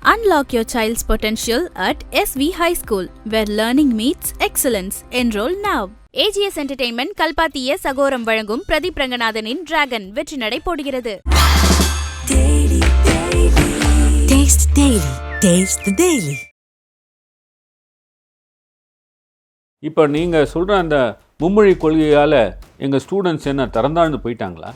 Unlock your child's potential at SV High School, where learning meets excellence. Enroll now. AGS Entertainment கல்பாத்திய சகோரம் வழங்கும் Pradeep ரங்கநாதனின் dragon வெற்றி நடை போடுகிறது. இப்போ நீங்கள் சொல்கிற அந்த மும்மொழி கொள்கையால் எங்கள் ஸ்டூடெண்ட்ஸ் என்ன திறந்தாழ்ந்து போயிட்டாங்களா?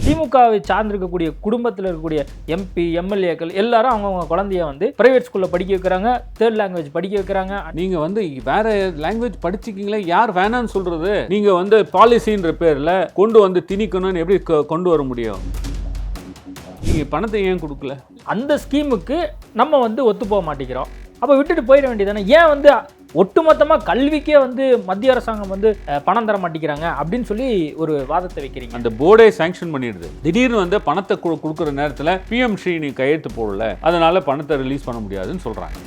திமுகவை சார்ந்திருக்கக்கூடிய குடும்பத்தில் இருக்கக்கூடிய எம்பி எம்எல்ஏக்கள் எல்லாரும் அவங்கவுங்க குழந்தைய வந்து பிரைவேட் ஸ்கூலில் படிக்க வைக்கிறாங்க, தேர்ட் லாங்குவேஜ் படிக்க வைக்கிறாங்க. நீங்கள் வந்து வேற லாங்குவேஜ் படிச்சிக்கிங்களே, யார் வேணான்னு சொல்கிறது? நீங்கள் வந்து பாலிசின்ற பேரில் கொண்டு வந்து திணிக்கணும்னு எப்படி கொண்டு வர முடியும்? நீங்கள் பணத்தை ஏன் கொடுக்கல? அந்த ஸ்கீமுக்கு நம்ம வந்து ஒத்து போக மாட்டேங்கிறோம். அப்போ விட்டுட்டு போயிட வேண்டியதானே? ஏன் வந்து ஒட்டுமொத்தமாக கல்விக்கே வந்து மத்திய அரசாங்கம் வந்து பணம் தர மாட்டேங்கிறாங்க அப்படின்னு சொல்லி ஒரு வாதத்தை வைக்கிறீங்க. அந்த போர்டே சாங்ஷன் பண்ணிடுது. திடீர்னு வந்து பணத்தை கொடுக்குற நேரத்தில் பிஎம் ஸ்ரீ நீ கையெழுத்து போடல, அதனால பணத்தை ரிலீஸ் பண்ண முடியாதுன்னு சொல்கிறாங்க.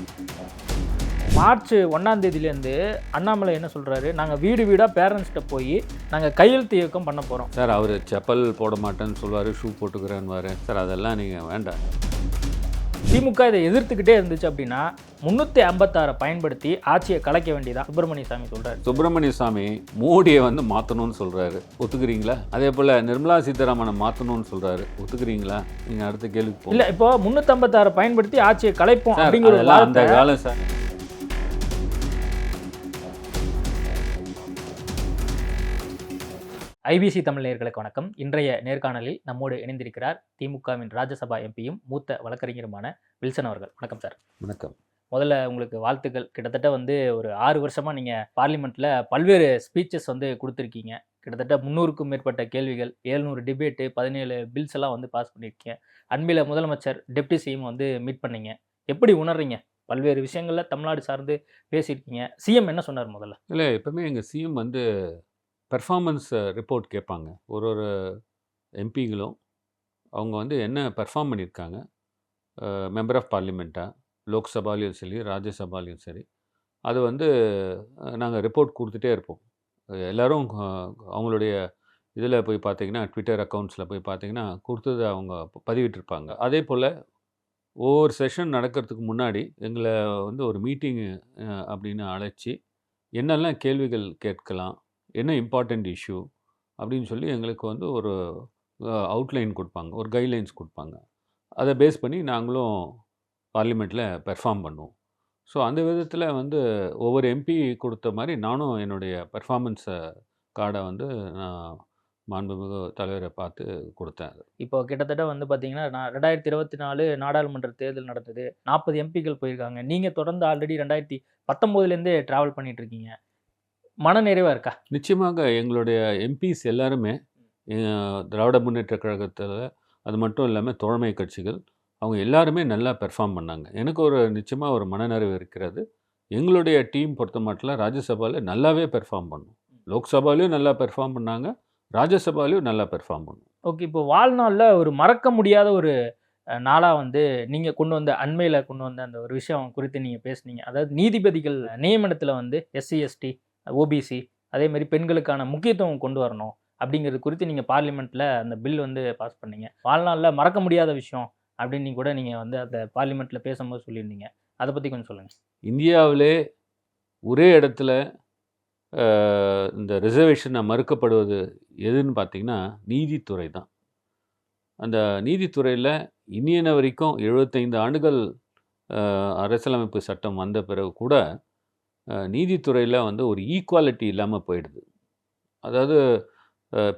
மார்ச் 1ஆம் தேதியிலேருந்து அண்ணாமலை என்ன சொல்கிறாரு, நாங்கள் வீடு வீடாக பேரண்ட்ஸ்கிட்ட போய் நாங்கள் கையெழுத்து இயக்கம் பண்ண போகிறோம். சார் அவர் செப்பல் போட மாட்டேன்னு சொல்லுவார், ஷூ போட்டுக்கிறேன்னு சார், அதெல்லாம் நீங்கள் வேண்டாம். திமுக இதை எதிர்த்துக்கிட்டே இருந்துச்சு அப்படின்னா 356 பயன்படுத்தி ஆட்சியை கலைக்க வேண்டியதான் சுப்பிரமணிய சாமி சொல்றாரு. சுப்பிரமணிய சாமி மோடியை வந்து மாற்றணும்னு சொல்றாரு, ஒத்துக்கிறீங்களா? அதே போல நிர்மலா சீதாராமனை மாற்றணும்னு சொல்றாரு, ஒத்துக்கிறீங்களா? நீங்க அடுத்த கேள்விக்கு இல்ல, இப்போ 356 பயன்படுத்தி ஆட்சியை கலைப்போம் அப்படிங்கிற அந்த காலம் சார். ஐபிசி தமிழ் நேயர்களுக்கு வணக்கம். இன்றைய நேர்காணலில் நம்மோடு இணைந்திருக்கிறார் திமுகவின் ராஜ்யசபா எம்பியும் மூத்த வழக்கறிஞருமான வில்சன் அவர்கள். வணக்கம் சார். வணக்கம். முதல்ல உங்களுக்கு வாழ்த்துக்கள். கிட்டத்தட்ட வந்து ஒரு 6 வருஷமாக நீங்கள் பார்லிமெண்ட்டில் பல்வேறு ஸ்பீச்சஸ் வந்து கொடுத்துருக்கீங்க. கிட்டத்தட்ட 300க்கும் மேற்பட்ட கேள்விகள், 700 டிபேட்டு, 17 பில்ஸ் எல்லாம் வந்து பாஸ் பண்ணியிருக்கீங்க. அண்மையில் முதலமைச்சர் டெப்டி சிஎம் வந்து மீட் பண்ணீங்க. எப்படி உணர்றீங்க? பல்வேறு விஷயங்களில் தமிழ்நாடு சார்ந்து பேசியிருக்கீங்க. சிஎம் என்ன சொன்னார் முதல்ல? இல்லை, எப்பவுமே எங்கள் சிஎம் வந்து பெர்ஃபார்மன்ஸ் ரிப்போர்ட் கேட்பாங்க. ஒரு எம்பிங்களும் அவங்க வந்து என்ன பெர்ஃபார்ம் பண்ணியிருக்காங்க, மெம்பர் ஆஃப் பார்லிமெண்ட்டாக லோக்சபாலையும் சரி ராஜ்யசபாலையும் சரி, அது வந்து நாங்கள் ரிப்போர்ட் கொடுத்துட்டே இருப்போம். எல்லோரும் அவங்களுடைய இதில் போய் பார்த்தீங்கன்னா, ட்விட்டர் அக்கௌண்ட்ஸில் போய் பார்த்தீங்கன்னா கொடுத்தது அவங்க பதிவிட்டிருப்பாங்க. அதே போல் ஒவ்வொரு செஷன் நடக்கிறதுக்கு முன்னாடி எங்களை வந்து ஒரு மீட்டிங்கு அப்படின்னு அழைச்சி என்னெல்லாம் கேள்விகள் கேட்கலாம், என்ன இம்பார்ட்டண்ட் இஷ்யூ அப்படின்னு சொல்லி எங்களுக்கு வந்து ஒரு அவுட்லைன் கொடுப்பாங்க, ஒரு கைட்லைன்ஸ் கொடுப்பாங்க. அதை பேஸ் பண்ணி நாங்களும் பார்லிமெண்ட்டில் பெர்ஃபார்ம் பண்ணுவோம். ஸோ அந்த விதத்தில் வந்து ஒவ்வொரு எம்பி கொடுத்த மாதிரி நானும் என்னுடைய பெர்ஃபார்மன்ஸை கார்டை வந்து நான் மாண்புமிகு தலைவரை பார்த்து கொடுத்தேன். இப்போ கிட்டத்தட்ட வந்து பார்த்தீங்கன்னா 2024 நாடாளுமன்ற தேர்தல் நடந்தது. 40 எம்பிக்கள் போயிருக்காங்க. நீங்கள் தொடர்ந்து ஆல்ரெடி 2019லேருந்தே ட்ராவல் பண்ணிட்டு இருக்கீங்க. மனநிறைவாக இருக்கா? நிச்சயமாக எங்களுடைய எம்பிஸ் எல்லாருமே திராவிட முன்னேற்ற கழகத்தில், அது மட்டும் இல்லாமல் தோழமை கட்சிகள், அவங்க எல்லாருமே நல்லா பெர்ஃபார்ம் பண்ணாங்க. எனக்கு ஒரு நிச்சயமாக ஒரு மனநிறைவு இருக்கிறது. எங்களுடைய டீம் பொறுத்த மட்டும் ராஜ்யசபாவில் நல்லாவே பெர்ஃபார்ம் பண்ணும். லோக்சபாலையும் நல்லா பெர்ஃபார்ம் பண்ணாங்க, ராஜ்யசபாலையும் நல்லா பெர்ஃபார்ம் பண்ணும். ஓகே. இப்போ வாழ்நாளில் ஒரு மறக்க முடியாத ஒரு நாளாக வந்து நீங்கள் கொண்டு வந்த அண்மையில் கொண்டு வந்த அந்த ஒரு விஷயம் குறித்து நீங்கள் பேசுனீங்க. அதாவது நீதிபதிகள் நியமனத்தில் வந்து எஸ்சி எஸ்டி ஓபிசி அதே மாதிரி பெண்களுக்கான முக்கியத்துவம் கொண்டு வரணும் அப்படிங்கிறது குறித்து நீங்கள் பார்லிமெண்ட்டில் அந்த பில் வந்து பாஸ் பண்ணீங்க. வாழ்நாளில் மறக்க முடியாத விஷயம் அப்படின்னு கூட நீங்கள் வந்து அந்த பார்லிமெண்ட்டில் பேசும்போது சொல்லியிருந்தீங்க. அதை பற்றி கொஞ்சம் சொல்லுங்கள். இந்தியாவிலே ஒரே இடத்துல இந்த ரிசர்வேஷனை மறுக்கப்படுவது எதுன்னு பார்த்தீங்கன்னா நீதித்துறை தான். அந்த நீதித்துறையில் இன்னியன வரைக்கும் 75 ஆண்டுகள் அரசியலமைப்பு சட்டம் வந்த பிறகு கூட நீதித்துறையில் வந்து ஒரு ஈக்குவாலிட்டி இல்லாமல் போயிடுது. அதாவது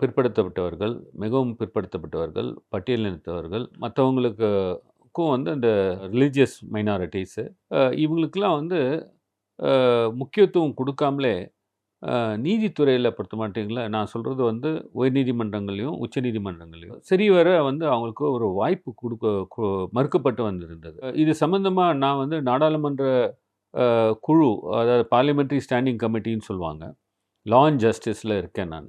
பிற்படுத்தப்பட்டவர்கள், மிகவும் பிற்படுத்தப்பட்டவர்கள், பட்டியலினத்தவர்கள், மற்றவங்களுக்கும் வந்து இந்த ரிலீஜியஸ் மைனாரிட்டிஸு, இவங்களுக்கெல்லாம் வந்து முக்கியத்துவம் கொடுக்காமலே நீதித்துறையில் பொறுத்த மாட்டிங்களா, நான் சொல்கிறது வந்து உயர்நீதிமன்றங்களையும் உச்ச நீதிமன்றங்களையும் சரிவர வந்து அவங்களுக்கு ஒரு வாய்ப்பு மறுக்கப்பட்டு வந்திருந்தது. இது சம்மந்தமாக நான் வந்து நாடாளுமன்ற குழு, அதாவது பார்லிமெண்ட்ரி ஸ்டாண்டிங் கமிட்டின்னு சொல்லுவாங்க, லா அண்ட் ஜஸ்டிஸில் இருக்கேன் நான்.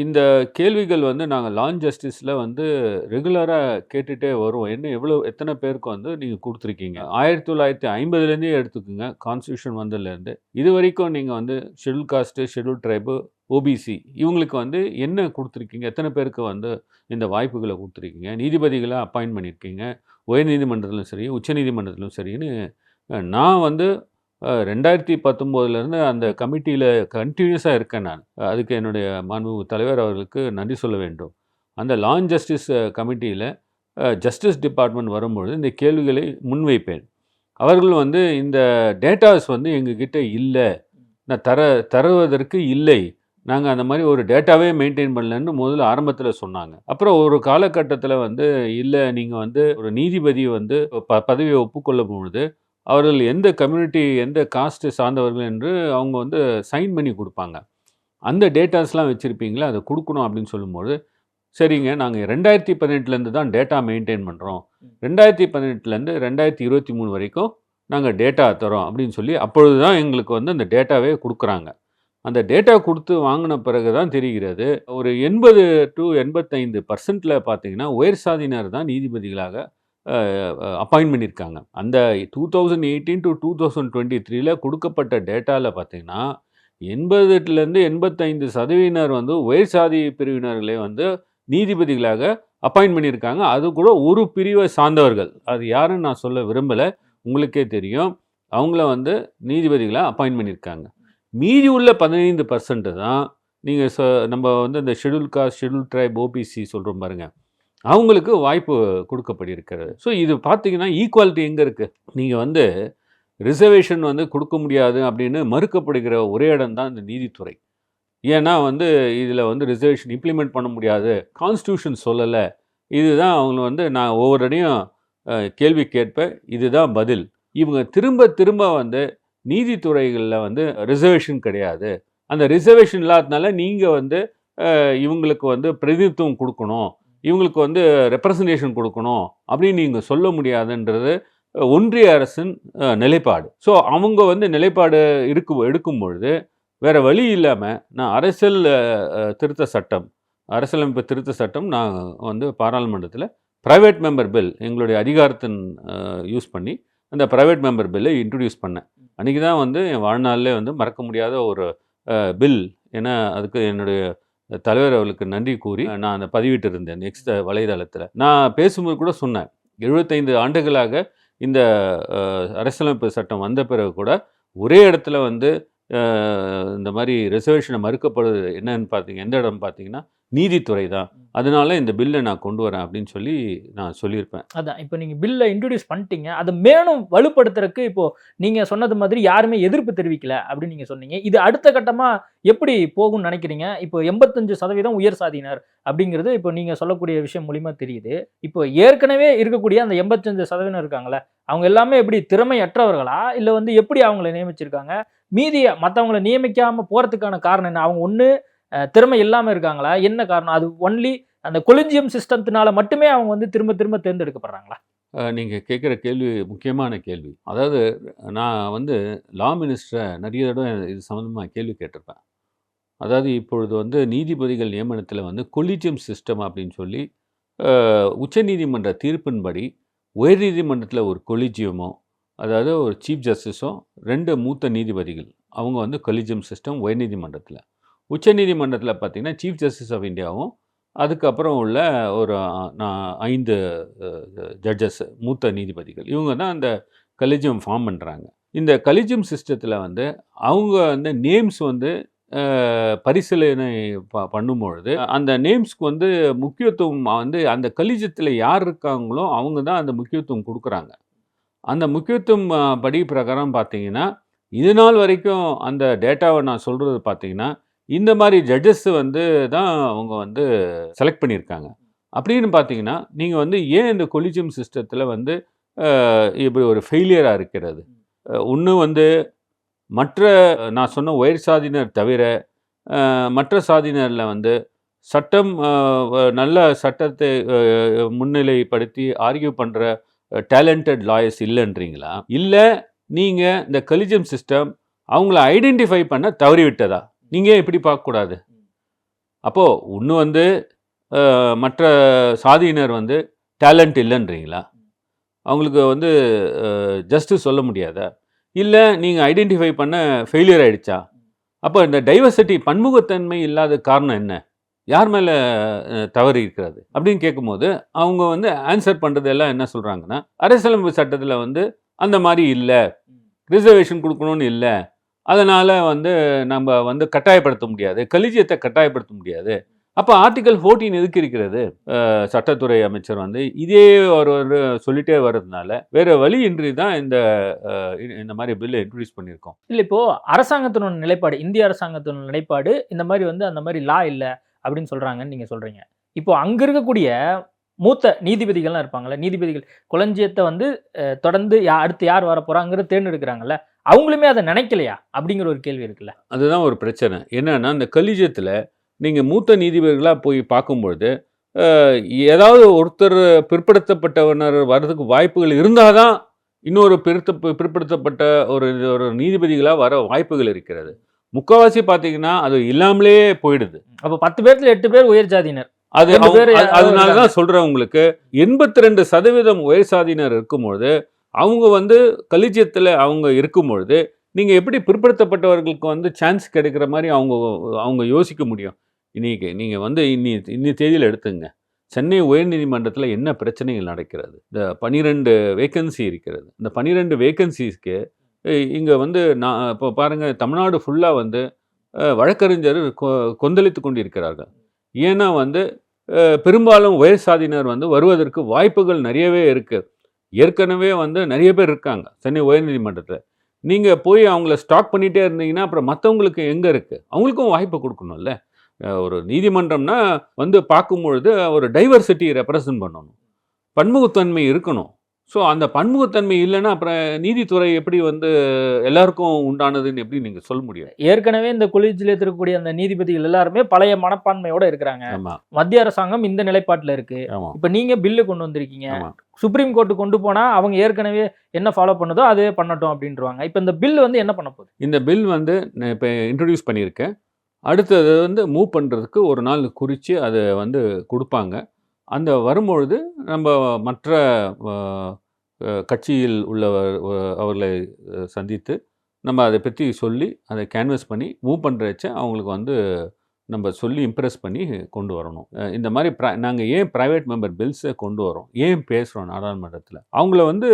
இந்த கேள்விகள் வந்து நாங்கள் லா அண்ட் ஜஸ்டிஸில் வந்து ரெகுலராக கேட்டுகிட்டே வருவோம். எத்தனை பேருக்கு வந்து நீங்கள் கொடுத்துருக்கீங்க? 1950லேருந்தே எடுத்துக்கோங்க, கான்ஸ்டியூஷன் வந்ததுலேருந்து இது வரைக்கும் நீங்கள் வந்து schedule cost, schedule tribe, OBC இவங்களுக்கு வந்து என்ன கொடுத்துருக்கீங்க, எத்தனை பேருக்கு வந்து இந்த வாய்ப்புகளை கொடுத்துருக்கீங்க, நீதிபதிகளை அப்பாயின்ட் பண்ணியிருக்கீங்க, உயர்நீதிமன்றத்திலும் சரி உச்சநீதிமன்றத்திலும் சரின்னு நான் வந்து 2019 அந்த கமிட்டியில் கண்டினியூஸாக இருக்கேன் நான். அதுக்கு என்னுடைய மாண்புமிகு தலைவர் அவர்களுக்கு நன்றி சொல்ல வேண்டும். அந்த லா அண்ட் ஜஸ்டிஸ் கமிட்டியில் ஜஸ்டிஸ் டிபார்ட்மெண்ட் வரும்பொழுது இந்த கேள்விகளை முன்வைப்பேன். அவர்கள் வந்து இந்த டேட்டாஸ் வந்து எங்ககிட்ட இல்லை, நான் தருவதற்கு இல்லை, நாங்கள் அந்த மாதிரி ஒரு டேட்டாவே மெயின்டைன் பண்ணலன்னு முதல்ல ஆரம்பத்தில் சொன்னாங்க. அப்புறம் ஒரு காலகட்டத்தில் வந்து இல்லை, நீங்கள் வந்து ஒரு நீதிபதி வந்து பதவியை ஒப்புக்கொள்ளும் பொழுது அவர்கள் எந்த கம்யூனிட்டி எந்த காஸ்ட்டு சார்ந்தவர்கள் என்று அவங்க வந்து சைன் பண்ணி கொடுப்பாங்க. அந்த டேட்டாஸ்லாம் வச்சுருப்பீங்களா, அதை கொடுக்கணும் அப்படின்னு சொல்லும்போது, சரிங்க நாங்கள் 2018 தான் டேட்டா மெயின்டைன் பண்ணுறோம், 2018 2023 வரைக்கும் நாங்கள் டேட்டா தரோம் அப்படின்னு சொல்லி அப்பொழுது தான் எங்களுக்கு வந்து அந்த டேட்டாவே கொடுக்குறாங்க. அந்த டேட்டா கொடுத்து வாங்கின பிறகு தான் தெரிகிறது, ஒரு 80 to 85% பார்த்தீங்கன்னா உயர் சாதியினர் தான் நீதிபதிகளாக அப்பாயின்ட் பண்ணியிருக்காங்க. அந்த 2018 to 2023 கொடுக்கப்பட்ட டேட்டாவில் பார்த்தீங்கன்னா 80 85% வந்து உயர் சாதி பிரிவினர்களே வந்து நீதிபதிகளாக அப்பாயின்ட் பண்ணியிருக்காங்க. அது கூட ஒரு பிரிவை சார்ந்தவர்கள், அது யாருன்னு நான் சொல்ல விரும்பலை, உங்களுக்கே தெரியும், அவங்கள வந்து நீதிபதிகளாக அப்பாயின்ட் பண்ணியிருக்காங்க. மீதி உள்ள 15% தான் நீங்கள் நம்ம வந்து இந்த schedule cost schedule try OBC சொல்கிறோம் பாருங்கள், அவங்களுக்கு வாய்ப்பு கொடுக்கப்பட்டிருக்கிறது. ஸோ இது பார்த்தீங்கன்னா ஈக்குவாலிட்டி எங்கே இருக்குது? நீங்கள் வந்து ரிசர்வேஷன் வந்து கொடுக்க முடியாது அப்படின்னு மறுக்கப்படுகிற ஒரே இடம் தான் இந்த நீதித்துறை. ஏன்னா வந்து இதில் வந்து ரிசர்வேஷன் இம்ப்ளிமெண்ட் பண்ண முடியாது, கான்ஸ்டியூஷன் சொல்லலை. இதுதான் அவங்க வந்து நான் ஒவ்வொரு அடியும் கேள்வி கேட்பேன், இதுதான் பதில். இவங்க திரும்ப திரும்ப வந்து நீதித்துறைகளில் வந்து ரிசர்வேஷன் கிடையாது, அந்த ரிசர்வேஷன் இல்லாததுனால நீங்கள் வந்து இவங்களுக்கு வந்து பிரதிநிதித்துவம் கொடுக்கணும், இவங்களுக்கு வந்து ரெப்ரசன்டேஷன் கொடுக்கணும் அப்படின்னு நீங்கள் சொல்ல முடியாதுன்றது ஒன்றிய அரசின் நிலைப்பாடு. ஸோ அவங்க வந்து நிலைப்பாடு எடுக்கும் பொழுது வேறு வழி இல்லாமல் நான் அரசியலமைப்பு திருத்த சட்டம் நான் வந்து பாராளுமன்றத்தில் ப்ரைவேட் மெம்பர் பில் எங்களுடைய அதிகாரத்தின் யூஸ் பண்ணி அந்த ப்ரைவேட் மெம்பர் பில்லை இன்ட்ரடியூஸ் பண்ணேன். அன்றைக்கி தான் வந்து என் வாழ்நாளிலே வந்து மறக்க முடியாத ஒரு பில். ஏன்னா அதுக்கு என்னுடைய தலைவர் அவர்களுக்கு நன்றி கூறி நான் அந்த பதிவிட்டு இருந்தேன் நெக்ஸ்ட் வலைதளத்தில். நான் பேசும்போது கூட சொன்னேன், 75 ஆண்டுகளாக இந்த அரசியலமைப்பு சட்டம் வந்த பிறகு கூட ஒரே இடத்துல வந்து இந்த மாதிரி ரிசர்வேஷனை மறுக்கப்படுது என்னன்னு எந்த இடம் பார்த்தீங்கன்னா நீதித்துறை தான். அதனால இந்த பில்லை நான் கொண்டு வரேன் அப்படின்னு சொல்லி நான் சொல்லியிருப்பேன். அதான் இப்போ நீங்கள் பில்லை இன்ட்ரடியூஸ் பண்ணிட்டீங்க, அதை மேலும் வலுப்படுத்துறதுக்கு இப்போ நீங்கள் சொன்னது மாதிரி யாருமே எதிர்ப்பு தெரிவிக்கல அப்படின்னு நீங்கள் சொன்னீங்க. இது அடுத்த கட்டமாக எப்படி போகும்னு நினைக்கிறீங்க? இப்போ 85% உயர் சாதியினர் அப்படிங்கிறது இப்போ நீங்கள் சொல்லக்கூடிய விஷயம் மூலிமா தெரியுது. இப்போ ஏற்கனவே இருக்கக்கூடிய அந்த 85% இருக்காங்களே, அவங்க எல்லாமே எப்படி திறமையற்றவர்களா, இல்லை வந்து எப்படி அவங்கள நியமிச்சிருக்காங்க? மீதியை மற்றவங்களை நியமிக்காமல் போகிறதுக்கான காரணம் என்ன? அவங்க ஒன்று திறமை இல்லாமல் இருக்காங்களா, என்ன காரணம்? அது ஒன்லி அந்த கொலிஜியம் சிஸ்டத்தினால மட்டுமே அவங்க வந்து திரும்ப திரும்ப தேர்ந்தெடுக்கப்படுறாங்களா? நீங்கள் கேட்குற கேள்வி முக்கியமான கேள்வி. அதாவது நான் வந்து லா மினிஸ்டரை நிறைய தடவை இது சம்மந்தமாக கேள்வி கேட்டிருப்பேன். அதாவது இப்பொழுது வந்து நீதிபதிகள் நியமனத்தில் வந்து கொலிஜியம் சிஸ்டம் அப்படின்னு சொல்லி உச்சநீதிமன்ற தீர்ப்பின்படி உயர்நீதிமன்றத்தில் ஒரு கொலிஜியமோ, அதாவது ஒரு சீஃப் ஜஸ்டிஸோ 2 மூத்த நீதிபதிகள், அவங்க வந்து கொலிஜியம் சிஸ்டம் உயர்நீதிமன்றத்தில். உச்சநீதிமன்றத்தில் பார்த்திங்கன்னா சீஃப் ஜஸ்டிஸ் ஆஃப் இந்தியாவும் அதுக்கப்புறம் உள்ள ஒரு 5 ஜட்ஜஸ் மூத்த நீதிபதிகள், இவங்க தான் அந்த கொலிஜியம் ஃபார்ம் பண்ணுறாங்க. இந்த கொலிஜியம் சிஸ்டத்தில் வந்து அவங்க வந்து நேம்ஸ் வந்து பரிசீலனை பண்ணும்பொழுது அந்த நேம்ஸ்க்கு வந்து முக்கியத்துவம் வந்து அந்த கொலிஜியத்தில் யார் இருக்காங்களோ அவங்க தான் அந்த முக்கியத்துவம் கொடுக்குறாங்க. அந்த முக்கியத்துவம் படி பிரகாரம் பார்த்தீங்கன்னா இது நாள் வரைக்கும் அந்த டேட்டாவை நான் சொல்கிறது பார்த்தீங்கன்னா இந்த மாதிரி ஜட்ஜஸ் வந்து தான் அவங்க வந்து செலக்ட் பண்ணியிருக்காங்க. அப்படின்னு பார்த்தீங்கன்னா நீங்கள் வந்து ஏன் இந்த கொலிஜியம் சிஸ்டத்தில் வந்து இப்படி ஒரு ஃபெயிலியராக இருக்கிறது? ஒன்று வந்து மற்ற நான் சொன்ன உயர் சாதியினர் தவிர மற்ற சாதியினரில் வந்து சட்டம் நல்ல சட்டத்தை முன்னிலைப்படுத்தி ஆர்கியூ பண்ணுற டேலண்டட் லாயர்ஸ் இல்லைன்றீங்களா, இல்லை நீங்கள் இந்த கொலிஜியம் சிஸ்டம் அவங்கள ஐடென்டிஃபை பண்ண தவறிவிட்டதா? நீங்கள் எப்படி பார்க்கக்கூடாது? அப்போது ஒன்று வந்து மற்ற சாதியினர் வந்து டேலண்ட் இல்லைன்றீங்களா, அவங்களுக்கு வந்து ஜஸ்ட்டு சொல்ல முடியாதா, இல்லை நீங்கள் ஐடென்டிஃபை பண்ண ஃபெயிலியர் ஆகிடுச்சா? அப்போ இந்த டைவர்சிட்டி பன்முகத்தன்மை இல்லாத காரணம் என்ன? யார் மேலே தவறு இருக்கிறது அப்படின்னு கேட்கும்போது அவங்க வந்து ஆன்சர் பண்ணுறது எல்லாம் என்ன சொல்கிறாங்கன்னா, அரசியலமைப்பு சட்டத்தில் வந்து அந்த மாதிரி இல்லை, ரிசர்வேஷன் கொடுக்கணும்னு இல்லை, அதனால் வந்து நம்ம வந்து கட்டாயப்படுத்த முடியாது, கலிஜியத்தை கட்டாயப்படுத்த முடியாது. அப்போ ஆர்டிகல் 14 எதுக்கு இருக்கிறது? சட்டத்துறை அமைச்சர் வந்து இதே ஒரு சொல்லிட்டே வர்றதுனால வேற வழியின்றி தான் இந்த மாதிரி பில்லை இன்ட்ரடியூஸ் பண்ணியிருக்கோம். இல்லை, இப்போ அரசாங்கத்தினோட நிலைப்பாடு, இந்திய அரசாங்கத்தினோட நிலைப்பாடு இந்த மாதிரி வந்து அந்த மாதிரி லா இல்லை அப்படின்னு சொல்றாங்கன்னு நீங்க சொல்றீங்க. இப்போ அங்க இருக்கக்கூடிய மூத்த நீதிபதிகள்லாம் இருப்பாங்கல்ல, நீதிபதிகள் கொலஞ்சியத்தை வந்து தொடர்ந்து அடுத்து யார் வர போறாங்கிறத தேர்ந்தெடுக்கிறாங்கல்ல, அவங்களுமே அதை நினைக்கலையா அப்படிங்கிற ஒரு கேள்வி இருக்குல்ல. அதுதான் ஒரு பிரச்சனை. என்னன்னா இந்த கலிஜியத்தில் நீங்கள் மூத்த நீதிபதிகளாக போய் பார்க்கும்பொழுது ஏதாவது ஒருத்தர் பிற்படுத்தப்பட்டவனர் வர்றதுக்கு வாய்ப்புகள் இருந்தால் தான் இன்னொரு பிற்படுத்தப்பட்ட ஒரு நீதிபதிகளாக வர வாய்ப்புகள் இருக்கிறது. முக்கால்வாசி பார்த்தீங்கன்னா அது இல்லாமலே போயிடுது. அப்போ 10 பேர்ல 8 பேர் உயர் ஜாதியினர். அதனால தான் சொல்கிறேன் உங்களுக்கு, 82% உயர் சாதியினர் இருக்கும்பொழுது அவங்க வந்து கலிஜியத்தில் அவங்க இருக்கும்பொழுது நீங்கள் எப்படி பிற்படுத்தப்பட்டவர்களுக்கு வந்து சான்ஸ் கிடைக்கிற மாதிரி அவங்க யோசிக்க முடியும்? இன்னைக்கு நீங்கள் வந்து இன்னி தேதியில் எடுத்துங்க, சென்னை உயர்நீதிமன்றத்தில் என்ன பிரச்சனைகள் நடக்கிறது? இந்த 12 வேக்கன்சி இருக்கிறது. இந்த 12 வேக்கன்சிஸ்க்கு இங்கே வந்து நான் இப்போ பாருங்கள், தமிழ்நாடு ஃபுல்லாக வந்து வழக்கறிஞர் கொந்தளித்து கொண்டிருக்கிறார்கள். ஏன்னா வந்து பெரும்பாலும் உயர் சாதியினர் வந்து வருவதற்கு வாய்ப்புகள் நிறையவே இருக்குது. ஏற்கனவே வந்து நிறைய பேர் இருக்காங்க சென்னை உயர்நீதிமன்றத்தில். நீங்கள் போய் அவங்கள ஸ்டாக் பண்ணிகிட்டே இருந்தீங்கன்னா அப்புறம் மற்றவங்களுக்கு எங்கே இருக்குது? அவங்களுக்கும் வாய்ப்பு கொடுக்கணும்ல. ஒரு நீதிமன்றம்னா வந்து பார்க்கும்பொழுது ஒரு டைவர்சிட்டி ரெப்ரசன்ட் பண்ணணும், பன்முகத்தன்மை இருக்கணும். ஸோ அந்த பன்முகத்தன்மை இல்லைன்னா அப்புறம் நீதித்துறை எப்படி வந்து எல்லாருக்கும் உண்டானதுன்னு எப்படி நீங்கள் சொல்ல முடியும்? ஏற்கனவே இந்த கொலிஜியில் இருக்கக்கூடிய அந்த நீதிபதிகள் எல்லாருமே பழைய மனப்பான்மையோட இருக்கிறாங்க. மத்திய அரசாங்கம் இந்த நிலைப்பாட்டில் இருக்கு. இப்போ நீங்க பில்லு கொண்டு வந்திருக்கீங்க, சுப்ரீம் கோர்ட்டு கொண்டு போனா அவங்க ஏற்கனவே என்ன ஃபாலோ பண்ணதோ அதே பண்ணட்டும் அப்படின்றாங்க. இப்போ இந்த பில் வந்து என்ன பண்ண போகுது? இந்த பில் வந்து நான் இப்போ இன்ட்ரடியூஸ் பண்ணியிருக்கேன். அடுத்தது வந்து மூவ் பண்ணுறதுக்கு ஒரு நாள் குறித்து அதை வந்து கொடுப்பாங்க. அந்த வரும்பொழுது நம்ம மற்ற கட்சியில் உள்ளவர் அவர்களை சந்தித்து நம்ம அதை பற்றி சொல்லி அதை கேன்வஸ் பண்ணி மூவ் பண்ணுறச்ச அவங்களுக்கு வந்து நம்ம சொல்லி இம்ப்ரெஸ் பண்ணி கொண்டு வரணும். இந்த மாதிரி நாங்கள் ஏன் ப்ரைவேட் மெம்பர் பில்ஸை கொண்டு வரோம், ஏன் பேசுகிறோம் நாடாளுமன்றத்தில், அவங்கள வந்து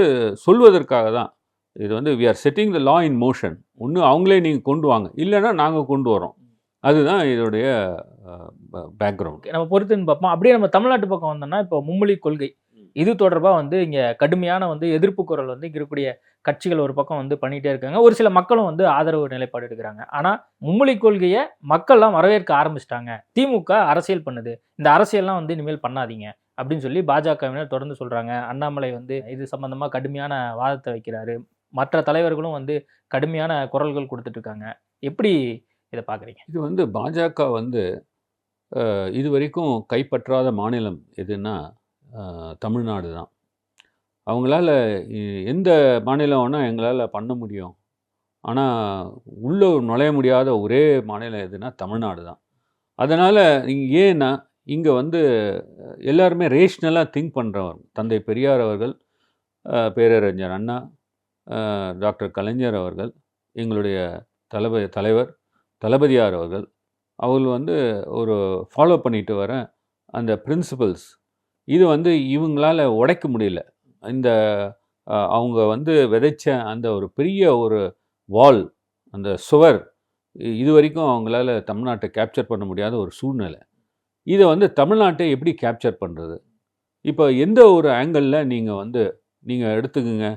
சொல்வதற்காக தான். இது வந்து we are setting the law in motion. ஒன்று அவங்களே நீங்கள் கொண்டு வாங்க, இல்லைன்னா நாங்கள் கொண்டு வரோம். அதுதான் இதோடைய பேக்ரவுண்ட். நம்ம பொறுத்துன்னு பார்ப்போம். அப்படியே நம்ம தமிழ்நாட்டு பக்கம் வந்தோம்னா, இப்போ மும்மொழி கொள்கை இது தொடர்பாக வந்து இங்கே கடுமையான வந்து எதிர்ப்பு குரல் வந்து இங்கே இருக்கக்கூடிய கட்சிகள் ஒரு பக்கம் வந்து பண்ணிகிட்டே இருக்காங்க. ஒரு சில மக்களும் வந்து ஆதரவு நிலைப்பாடு எடுக்கிறாங்க. ஆனால் மும்மொழி கொள்கையை மக்கள்லாம் வரவேற்க ஆரம்பிச்சிட்டாங்க. திமுக அரசியல் பண்ணுது, இந்த அரசியல்லாம் வந்து இனிமேல் பண்ணாதீங்க அப்படின்னு சொல்லி பாஜகவினர் தொடர்ந்து சொல்கிறாங்க. அண்ணாமலை வந்து இது சம்பந்தமாக கடுமையான வாதத்தை வைக்கிறாரு. மற்ற தலைவர்களும் வந்து கடுமையான குரல்கள் கொடுத்துட்டு இருக்காங்க. எப்படி இதை பார்க்குறீங்க? இது வந்து பாஜக வந்து இது வரைக்கும் கைப்பற்றாத மாநிலம் எதுன்னா தமிழ்நாடு தான். அவங்களால எந்த மாநிலம் வேணால் எங்களால் பண்ண முடியும், ஆனால் உள்ளே நுழைய முடியாத ஒரே மாநிலம் எதுனா தமிழ்நாடு தான். அதனால் ஏன்னா இங்கே வந்து எல்லாருமே ரேஷ்னலாக திங்க் பண்ணுறவர். தந்தை பெரியார் அவர்கள், பேரறிஞர் அண்ணா, டாக்டர் கலைஞர் அவர்கள், எங்களுடைய தலைவர் தளபதியார் அவர்கள் வந்து ஒரு ஃபாலோ பண்ணிட்டு வர அந்த பிரின்சிபல்ஸ் இது வந்து இவங்களால் உடைக்க முடியல. இந்த அவங்க வந்து விதைச்ச அந்த ஒரு பெரிய ஒரு வால், அந்த சுவர், இது வரைக்கும் அவங்களால தமிழ்நாட்டை கேப்சர் பண்ண முடியாத ஒரு சூழ்நிலை. இதை வந்து தமிழ்நாட்டை எப்படி கேப்சர் பண்ணுறது? இப்போ எந்த ஒரு ஆங்கிளில் நீங்கள் எடுத்துக்குங்க,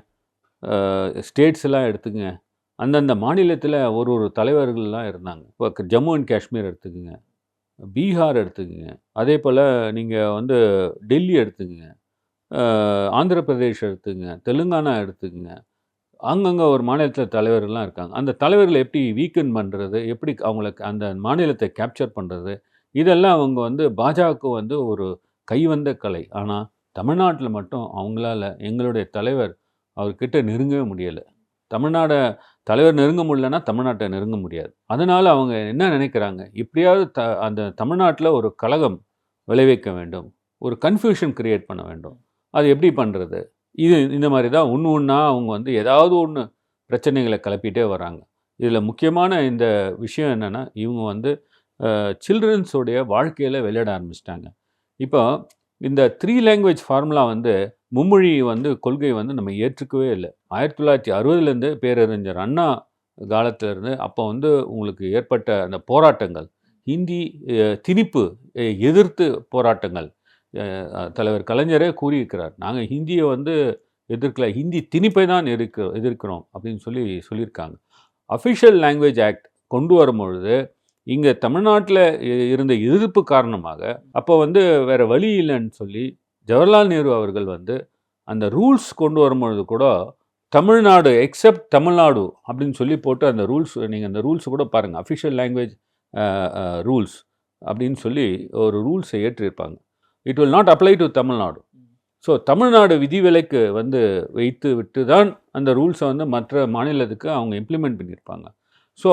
ஸ்டேட்ஸ் எல்லாம் எடுத்துக்குங்க, அந்தந்த மாநிலத்தில் ஒரு தலைவர்கள்லாம் இருந்தாங்க. இப்போ ஜம்மு அண்ட் காஷ்மீர் எடுத்துக்குங்க, பீகார் எடுத்துக்குங்க, அதே போல் நீங்கள் வந்து டெல்லி எடுத்துக்குங்க, ஆந்திர பிரதேஷ் எடுத்துக்குங்க, தெலுங்கானா எடுத்துக்குங்க. அங்கங்கே ஒரு மாநிலத்தில் தலைவர்கள்லாம் இருக்காங்க. அந்த தலைவர்களை எப்படி வீக்கன் பண்ணுறது, எப்படி அவங்களுக்கு அந்த மாநிலத்தை கேப்சர் பண்ணுறது, இதெல்லாம் அவங்க வந்து பாஜக வந்து ஒரு கைவந்த கலை. ஆனால் தமிழ்நாட்டில் மட்டும் அவங்களால எங்களுடைய தலைவர் அவர்கிட்ட நெருங்கவே முடியலை. தமிழ்நாடை தலைவர் நெருங்க முடியலன்னா தமிழ்நாட்டை நெருங்க முடியாது. அதனால் அவங்க என்ன நினைக்கிறாங்க, எப்படியாவது அந்த தமிழ்நாட்டில் ஒரு கலகம் விளைவிக்க வேண்டும், ஒரு கன்ஃபியூஷன் கிரியேட் பண்ண வேண்டும். அது எப்படி பண்ணுறது? இந்த மாதிரி தான் ஒன்று ஒன்றா அவங்க வந்து ஏதாவது ஒன்று பிரச்சனைகளை கிளப்பிகிட்டே வராங்க. இதில் முக்கியமான இந்த விஷயம் என்னென்னா, இவங்க வந்து சில்ட்ரன்ஸோடைய வாழ்க்கையில் விளையாட ஆரம்பிச்சிட்டாங்க. இப்போ இந்த 3 லாங்குவேஜ் ஃபார்முலா வந்து மும்மொழி வந்து கொள்கை வந்து நம்ம ஏற்றுக்கவே இல்லை. 1960லேருந்து பேரறிஞர் அண்ணா காலத்திலேருந்து அப்போ வந்து உங்களுக்கு ஏற்பட்ட அந்த போராட்டங்கள், ஹிந்தி திணிப்பு எதிர்த்து போராட்டங்கள், தலைவர் கலைஞரே கூறியிருக்கிறார். நாங்கள் ஹிந்தியை வந்து எதிர்க்கல, ஹிந்தி திணிப்பை தான் எதிர்க்கிறோம் அப்படின்னு சொல்லியிருக்காங்க. அஃபிஷியல் லாங்குவேஜ் ஆக்ட் கொண்டு வரும்பொழுது இங்கே தமிழ்நாட்டில் இருந்த எதிர்ப்பு காரணமாக அப்போ வந்து வேறு வழி இல்லைன்னு சொல்லி ஜவஹர்லால் நேரு அவர்கள் வந்து அந்த ரூல்ஸ் கொண்டு வரும்பொழுது கூட தமிழ்நாடு எக்ஸப்ட் தமிழ்நாடு அப்படின்னு சொல்லி போட்டு அந்த ரூல்ஸ், நீங்கள் அந்த ரூல்ஸ் கூட பாருங்கள், அஃபிஷியல் லாங்குவேஜ் ரூல்ஸ் அப்படின்னு சொல்லி ஒரு ரூல்ஸை ஏற்றிருப்பாங்க. It will not apply to Tamil Nadu. So Tamil Nadu விதிவிலக்கு வந்து வைத்து விட்டு தான் அந்த ரூல்ஸை வந்து மற்ற மாநிலத்துக்கு அவங்க இம்ப்ளிமெண்ட் பண்ணியிருப்பாங்க. ஸோ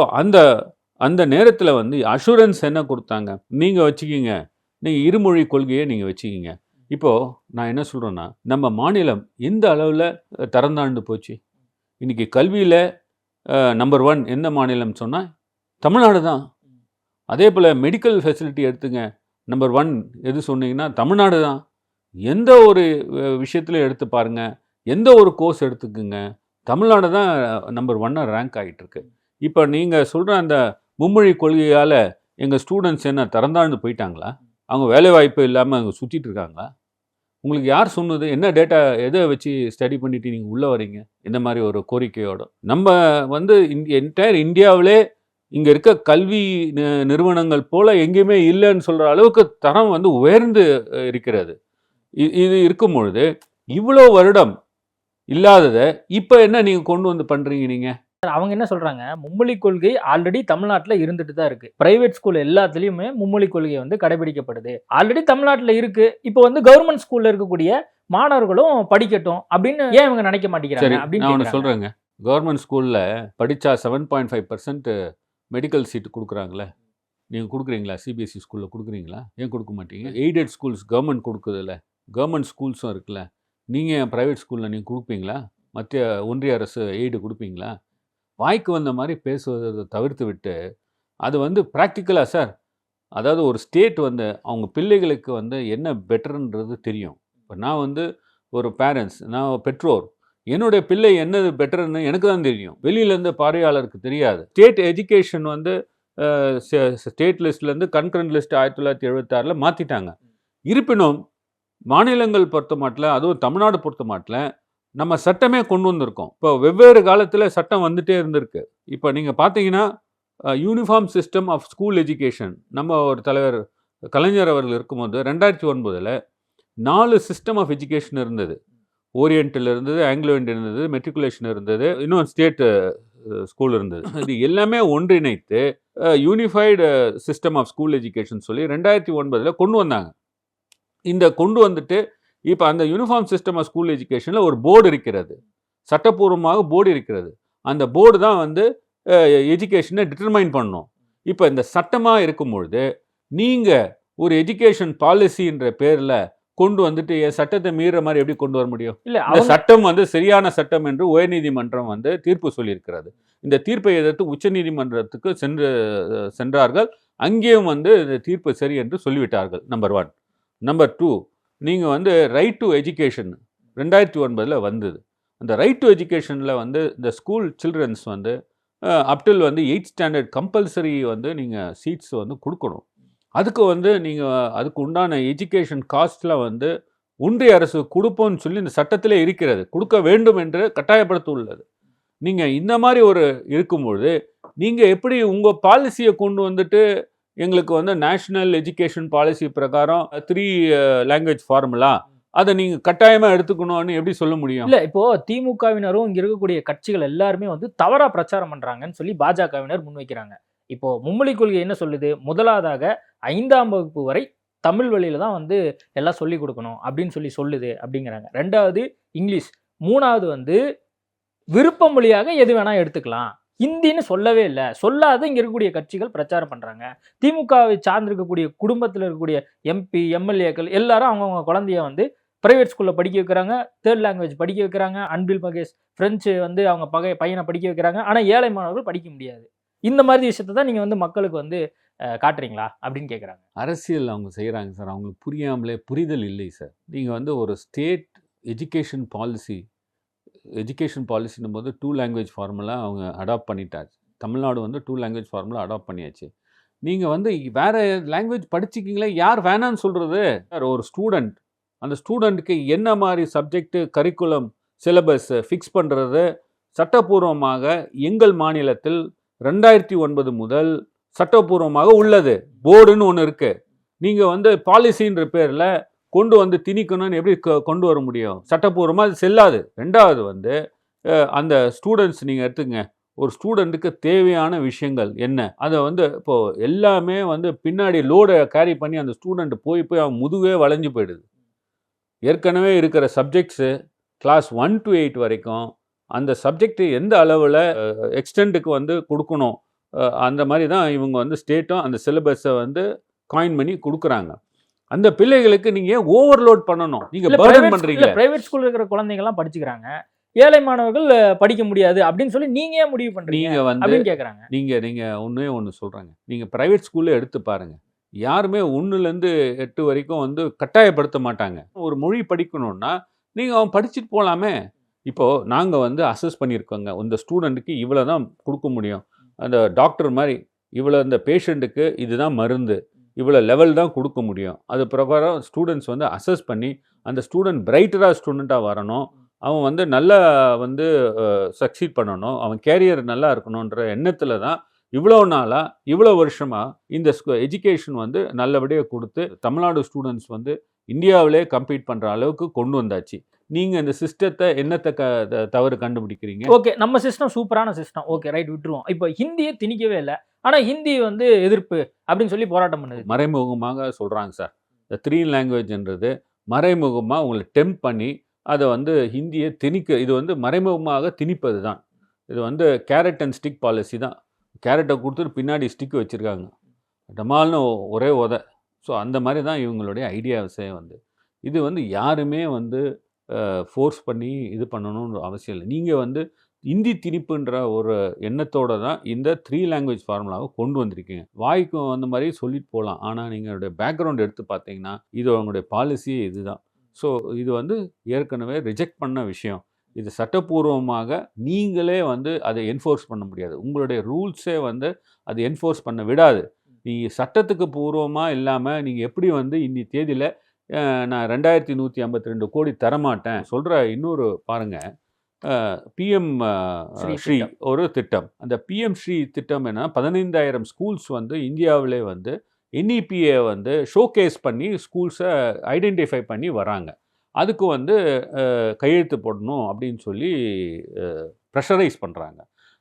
அந்த நேரத்தில் வந்து அஷூரன்ஸ் என்ன கொடுத்தாங்க, நீங்கள் வச்சுக்கிங்க, நீங்கள் இருமொழி கொள்கையை நீங்கள் வச்சுக்கிங்க. இப்போது நான் என்ன சொல்கிறேன்னா, நம்ம மாநிலம் எந்த அளவில் தரந்தாழ்ந்து போச்சு. இன்றைக்கி கல்வியில் நம்பர் 1 எந்த மாநிலம் சொன்னால் தமிழ்நாடு தான். அதே போல் மெடிக்கல் ஃபெசிலிட்டி எடுத்துங்க, நம்பர் 1 எது சொன்னீங்கன்னா தமிழ்நாடு தான். எந்த ஒரு விஷயத்தில் எடுத்து பாருங்கள், எந்த ஒரு கோர்ஸ் எடுத்துக்குங்க, தமிழ்நாடு தான் நம்பர் 1 ரேங்க் ஆகிட்டுருக்கு. இப்போ நீங்கள் சொல்கிற அந்த மும்மொழி கொள்கையால் எங்கள் ஸ்டூடெண்ட்ஸ் என்ன தரந்தாழ்ந்து போயிட்டாங்களா? அவங்க வேலைவாய்ப்பு இல்லாமல் அங்கே சுற்றிட்டு இருக்காங்களா? உங்களுக்கு யார் சொன்னது? என்ன டேட்டா எதை வச்சு ஸ்டடி பண்ணிவிட்டு நீங்கள் உள்ளே வரீங்க இந்த மாதிரி ஒரு கோரிக்கையோடு? நம்ம வந்து என்டையர் இந்தியாவிலே இங்கே இருக்க கல்வி நிறுவனங்கள் போல் எங்கேயுமே இல்லைன்னு சொல்கிற அளவுக்கு தரம் வந்து உயர்ந்து இருக்கிறது. இது இருக்கும் பொழுது இவ்வளோ வருடம் இல்லாததை இப்போ என்ன நீங்கள் கொண்டு வந்து பண்ணுறீங்க? நீங்கள் அவங்க என்ன சொல்கிறாங்க, மும்மொழி கொள்கை ஆல்ரெடி தமிழ்நாட்டில் இருந்துட்டு தான் இருக்குது. ப்ரைவேட் ஸ்கூல் எல்லாத்துலேயுமே மும்மொழி கொள்கை வந்து கடைபிடிக்கப்படுது. ஆல்ரெடி தமிழ்நாட்டில் இருக்குது. இப்போ வந்து கவர்மெண்ட் ஸ்கூலில் இருக்கக்கூடிய மாணவர்களும் படிக்கட்டும் அப்படின்னு ஏன் இவங்க நினைக்க மாட்டேங்கிறாங்க அப்படின்னு நான் ஒன்று சொல்கிறேங்க. கவர்மெண்ட் ஸ்கூலில் படித்தா 7.5% மெடிக்கல் சீட்டு கொடுக்குறாங்களே, நீங்கள் கொடுக்குறீங்களா? சிபிஎஸ்சி ஸ்கூலில் கொடுக்குறீங்களா? ஏன் கொடுக்க மாட்டீங்க? எய்டட் ஸ்கூல்ஸ் கவர்மெண்ட் கொடுக்குதில்ல, கவர்மெண்ட் ஸ்கூல்ஸும் இருக்குல்ல, நீங்கள் ப்ரைவேட் ஸ்கூலில் நீங்கள் கொடுப்பீங்களா? மத்திய ஒன்றிய அரசு எய்டு கொடுப்பீங்களா? வாய்க்கு வந்த மாதிரி பேசுவதை தவிர்த்து விட்டு அது வந்து ப்ராக்டிக்கலாக சார், அதாவது ஒரு ஸ்டேட் வந்து அவங்க பிள்ளைகளுக்கு வந்து என்ன பெட்டர்ன்றது தெரியும். இப்போ நான் வந்து ஒரு பேரண்ட்ஸ், நான் பெற்றோர், என்னுடைய பிள்ளை என்னது பெட்டர்ன்னு எனக்கு தான் தெரியும், வெளியிலேருந்து பார்வையாளருக்கு தெரியாது. ஸ்டேட் எஜுகேஷன் வந்து ஸ்டேட் லிஸ்ட்லேருந்து கன்கரண்ட் லிஸ்ட் 1976 மாற்றிட்டாங்க. இருப்பினும் மாநிலங்கள் பொறுத்த மாட்டில், அதுவும் தமிழ்நாடு பொறுத்த மாட்டில் நம்ம சட்டமே கொண்டு வந்திருக்கோம். இப்போ வெவ்வேறு காலத்தில் சட்டம் வந்துகிட்டே இருந்திருக்கு. இப்போ நீங்கள் பார்த்தீங்கன்னா uniform system of school education நம்ம ஒரு தலைவர் கலைஞர் அவர்கள் இருக்கும்போது 2009 4 சிஸ்டம் ஆஃப் எஜுகேஷன் இருந்தது. ஓரியன்டில் இருந்தது, ஆங்கிலோ இண்டியன் இருந்தது, மெட்ரிகுலேஷன் இருந்தது, இன்னும் ஸ்டேட் ஸ்கூல் இருந்தது. இது எல்லாமே ஒன்றிணைத்து unified system of school education சொல்லி 2009 கொண்டு வந்தாங்க. இந்த கொண்டு வந்துட்டு இப்போ அந்த யூனிஃபார்ம் சிஸ்டம் ஆஃப் ஸ்கூல் எஜுகேஷனில் ஒரு போர்டு இருக்கிறது, சட்டப்பூர்வமாக போர்டு இருக்கிறது. அந்த போர்டு தான் வந்து எஜுகேஷனை டிட்டர்மைன் பண்ணணும். இப்போ இந்த சட்டமாக இருக்கும்பொழுது நீங்கள் ஒரு எஜுகேஷன் பாலிசின்ற பேரில் கொண்டு வந்துட்டு என் சட்டத்தை மீற மாதிரி எப்படி கொண்டு வர முடியும்? இல்லை, அந்த சட்டம் வந்து சரியான சட்டம் என்று உயர்நீதிமன்றம் வந்து தீர்ப்பு சொல்லியிருக்கிறது. இந்த தீர்ப்பை எதிர்த்து உச்சநீதிமன்றத்துக்கு சென்றார்கள். அங்கேயும் வந்து இந்த தீர்ப்பு சரி என்று சொல்லிவிட்டார்கள். நம்பர் 1. நம்பர் 2, நீங்கள் வந்து ரைட் டு எஜுகேஷன் 2009 வந்தது. அந்த ரைட் டு எஜுகேஷனில் வந்து இந்த ஸ்கூல் சில்ட்ரன்ஸ் வந்து அப்டில் வந்து 8th ஸ்டாண்டர்ட் கம்பல்சரி வந்து நீங்கள் சீட்ஸ் வந்து கொடுக்கணும். அதுக்கு வந்து நீங்கள் அதுக்கு உண்டான எஜுகேஷன் காஸ்ட்டில் வந்து ஒன்றிய அரசு கொடுப்போன்னு சொல்லி இந்த சட்டத்திலே இருக்கிறது, கொடுக்க வேண்டும் என்று கட்டாயப்படுத்த உள்ளது. நீங்கள் இந்த மாதிரி ஒரு இருக்கும்பொழுது நீங்கள் எப்படி உங்கள் பாலிசியை கொண்டு வந்துட்டு எங்களுக்கு வந்து நேஷ்னல் எஜுகேஷன் பாலிசி பிரகாரம் 3 லாங்குவேஜ் ஃபார்முலா அதை நீங்கள் கட்டாயமாக எடுத்துக்கணும்னு எப்படி சொல்ல முடியும்? இல்லை, இப்போது திமுகவினரும் இங்கே இருக்கக்கூடிய கட்சிகள் எல்லாருமே வந்து தவறாக பிரச்சாரம் பண்ணுறாங்கன்னு சொல்லி பாஜகவினர் முன்வைக்கிறாங்க. இப்போது மும்மொழி கொள்கை என்ன சொல்லுது? முதலாவதாக 5ஆம் வகுப்பு வரை தமிழ் வழியில் தான் வந்து எல்லாம் சொல்லிக் கொடுக்கணும் அப்படின்னு சொல்லுது அப்படிங்கிறாங்க. 2வது இங்கிலீஷ், 3வது வந்து விருப்ப மொழியாக எது வேணால் எடுத்துக்கலாம். ஹிந்தின்னு சொல்லவே இல்லை. சொல்லாத இங்கே இருக்கக்கூடிய கட்சிகள் பிரச்சாரம் பண்ணுறாங்க. திமுகவை சார்ந்திருக்கக்கூடிய குடும்பத்தில் இருக்கக்கூடிய எம்பி, எம்எல்ஏக்கள் எல்லாரும் அவங்கவுங்க குழந்தைய வந்து பிரைவேட் ஸ்கூலில் படிக்க வைக்கிறாங்க, தேர்ட் லாங்குவேஜ் படிக்க வைக்கிறாங்க, அன்பில் மகேஷ் ஃப்ரெஞ்சு வந்து அவங்க பையனை படிக்க வைக்கிறாங்க. ஆனால் ஏழை மாணவர்கள் படிக்க முடியாது. இந்த மாதிரி விஷயத்தை தான் நீங்கள் வந்து மக்களுக்கு வந்து காட்டுறீங்களா அப்படின்னு கேட்குறாங்க. அரசியல் அவங்க செய்கிறாங்க சார். அவங்களுக்கு புரியாமலே புரிதல் இல்லை சார். நீங்கள் வந்து ஒரு ஸ்டேட் எஜுகேஷன் பாலிசின்னும் போது 2 லாங்குவேஜ் ஃபார்முலா அவங்க அடாப்ட் பண்ணிட்டாச்சு. தமிழ்நாடு வந்து 2 லாங்குவேஜ் ஃபார்முலா அடாப்ட் பண்ணியாச்சு. நீங்கள் வந்து வேறு லாங்குவேஜ் படிச்சிக்கிங்களே, யார் வேணான்னு சொல்கிறது? ஒரு ஸ்டூடெண்ட், அந்த ஸ்டூடெண்ட்டுக்கு என்ன மாதிரி சப்ஜெக்ட்டு கரிக்குலம் சிலபஸ் ஃபிக்ஸ் பண்ணுறது சட்டப்பூர்வமாக எங்கள் மாநிலத்தில் 2009 முதல் சட்டப்பூர்வமாக உள்ளது. போர்டுன்னு ஒன்று இருக்குது. நீங்கள் வந்து பாலிசின்ற பேரில் கொண்டு வந்து திணிக்கணும்னு எப்படி கொண்டு வர முடியும்? சட்டப்பூர்வமாக அது செல்லாது. ரெண்டாவது வந்து அந்த ஸ்டூடெண்ட்ஸ் நீங்கள் எடுத்துங்க, ஒரு ஸ்டூடெண்ட்டுக்கு தேவையான விஷயங்கள் என்ன, அதை வந்து இப்போது எல்லாமே வந்து பின்னாடி லோடை கேரி பண்ணி அந்த ஸ்டூடெண்ட் போய் அவன் முதுவே வளைஞ்சு போயிடுது. ஏற்கனவே இருக்கிற சப்ஜெக்ட்ஸு கிளாஸ் 1 to 8 வரைக்கும் அந்த சப்ஜெக்ட்டு எந்த அளவில் எக்ஸ்டெண்ட்டுக்கு வந்து கொடுக்கணும், அந்த மாதிரி தான் இவங்க வந்து ஸ்டேட்டும் அந்த சிலபஸை வந்து காயின் பண்ணி கொடுக்குறாங்க. அந்த பிள்ளைகளுக்கு நீங்கள் ஏன் ஓவர்லோட் பண்ணணும்? நீங்கள் பர்டன் பண்ணுறீங்க. பிரைவேட் ஸ்கூலில் இருக்கிற குழந்தைங்கலாம் படிச்சுக்கிறாங்க, ஏழை மாணவர்கள் படிக்க முடியாது அப்படின்னு சொல்லி நீங்கள் ஏன் முடிவு பண்ணுறீங்க? நீங்கள் வந்து அப்படின்னு கேட்குறாங்க. நீங்கள் ஒன்று சொல்கிறாங்க. நீங்கள் ப்ரைவேட் ஸ்கூலில் எடுத்து பாருங்கள், யாருமே 1லேருந்து 8 வரைக்கும் வந்து கட்டாயப்படுத்த மாட்டாங்க. ஒரு மொழி படிக்கணும்னா நீங்கள் அவன் படிச்சுட்டு போகலாமே. இப்போது நாங்கள் வந்து அசஸ் பண்ணியிருக்கோங்க, இந்த ஸ்டூடெண்ட்டுக்கு இவ்வளோ தான் கொடுக்க முடியும், அந்த டாக்டர் மாதிரி இவ்வளோ, இந்த பேஷண்ட்டுக்கு இதுதான் மருந்து, இவ்வளோ லெவல் தான் கொடுக்க முடியும். அது பிரகாரம் ஸ்டூடெண்ட்ஸ் வந்து அசஸ் பண்ணி அந்த ஸ்டூடெண்ட் பிரைட்டராக ஸ்டூடெண்ட்டாக வரணும், அவன் வந்து நல்லா வந்து சக்சீட் பண்ணணும், அவன் கேரியர் நல்லா இருக்கணுன்ற எண்ணத்தில் தான் இவ்வளோ நாளாக இவ்வளோ வருஷமாக இந்த எஜுகேஷன் வந்து நல்லபடியாக கொடுத்து தமிழ்நாடு ஸ்டூடெண்ட்ஸ் வந்து இந்தியாவிலே கம்பீட் பண்ணுற அளவுக்கு கொண்டு வந்தாச்சு. நீங்கள் இந்த சிஸ்டத்தை என்னத்தை தவறு கண்டுபிடிக்கிறீங்க? ஓகே, நம்ம சிஸ்டம் சூப்பரான சிஸ்டம், ஓகே ரைட், விட்டுருவோம். இப்போ ஹிந்தியை திணிக்கவே இல்லை, ஆனால் ஹிந்தி வந்து எதிர்ப்பு அப்படின்னு சொல்லி போராட்டம் பண்ணுது. மறைமுகமாக சொல்கிறாங்க சார். இந்த 3 லாங்குவேஜ்ன்றது மறைமுகமாக உங்களை டெம்ப் பண்ணி அதை வந்து ஹிந்தியை இது வந்து மறைமுகமாக திணிப்பது தான். இது வந்து கேரட் அண்ட் ஸ்டிக் பாலிசி தான். கேரட்டை கொடுத்துட்டு பின்னாடி ஸ்டிக் வச்சுருக்காங்க, டமால்னு ஒரே உதை. ஸோ அந்த மாதிரி தான் இவங்களுடைய ஐடியாஸே வந்து. இது வந்து யாருமே வந்து ஃபோர்ஸ் பண்ணி இது பண்ணணும்னு அவசியம் இல்லை. நீங்கள் வந்து இந்தி திணிப்புன்ற ஒரு எண்ணத்தோடு தான் இந்த 3 லாங்குவேஜ் ஃபார்முலாவை கொண்டு வந்திருக்கீங்க. வாய்க்கு அந்த மாதிரி சொல்லிட்டு போகலாம், ஆனால் நீங்களுடைய பேக்ரவுண்ட் எடுத்து பார்த்தீங்கன்னா இது அவங்களுடைய பாலிசியே இதுதான். ஸோ இது வந்து ஏற்கனவே ரிஜெக்ட் பண்ண விஷயம். இது சட்டப்பூர்வமாக நீங்களே வந்து அதை என்ஃபோர்ஸ் பண்ண முடியாது. உங்களுடைய ரூல்ஸே வந்து அது என்ஃபோர்ஸ் பண்ண விடாது. நீங்கள் சட்டத்துக்கு பூர்வமாக இல்லாமல் நீங்கள் எப்படி வந்து இன்னி தேதியில் நான் 2152 கோடி தரமாட்டேன் சொல்கிற இன்னொரு பாருங்கள், பிஎம் ஸ்ரீ ஒரு திட்டம். அந்த பிஎம் ஸ்ரீ திட்டம் என்ன, 15,000 ஸ்கூல்ஸ் வந்து இந்தியாவிலே வந்து என்இபியை வந்து ஷோகேஸ் பண்ணி ஸ்கூல்ஸை ஐடென்டிஃபை பண்ணி வராங்க. அதுக்கு வந்து கையெழுத்து போடணும் அப்படின்னு சொல்லி ப்ரெஷரைஸ் பண்ணுறாங்க.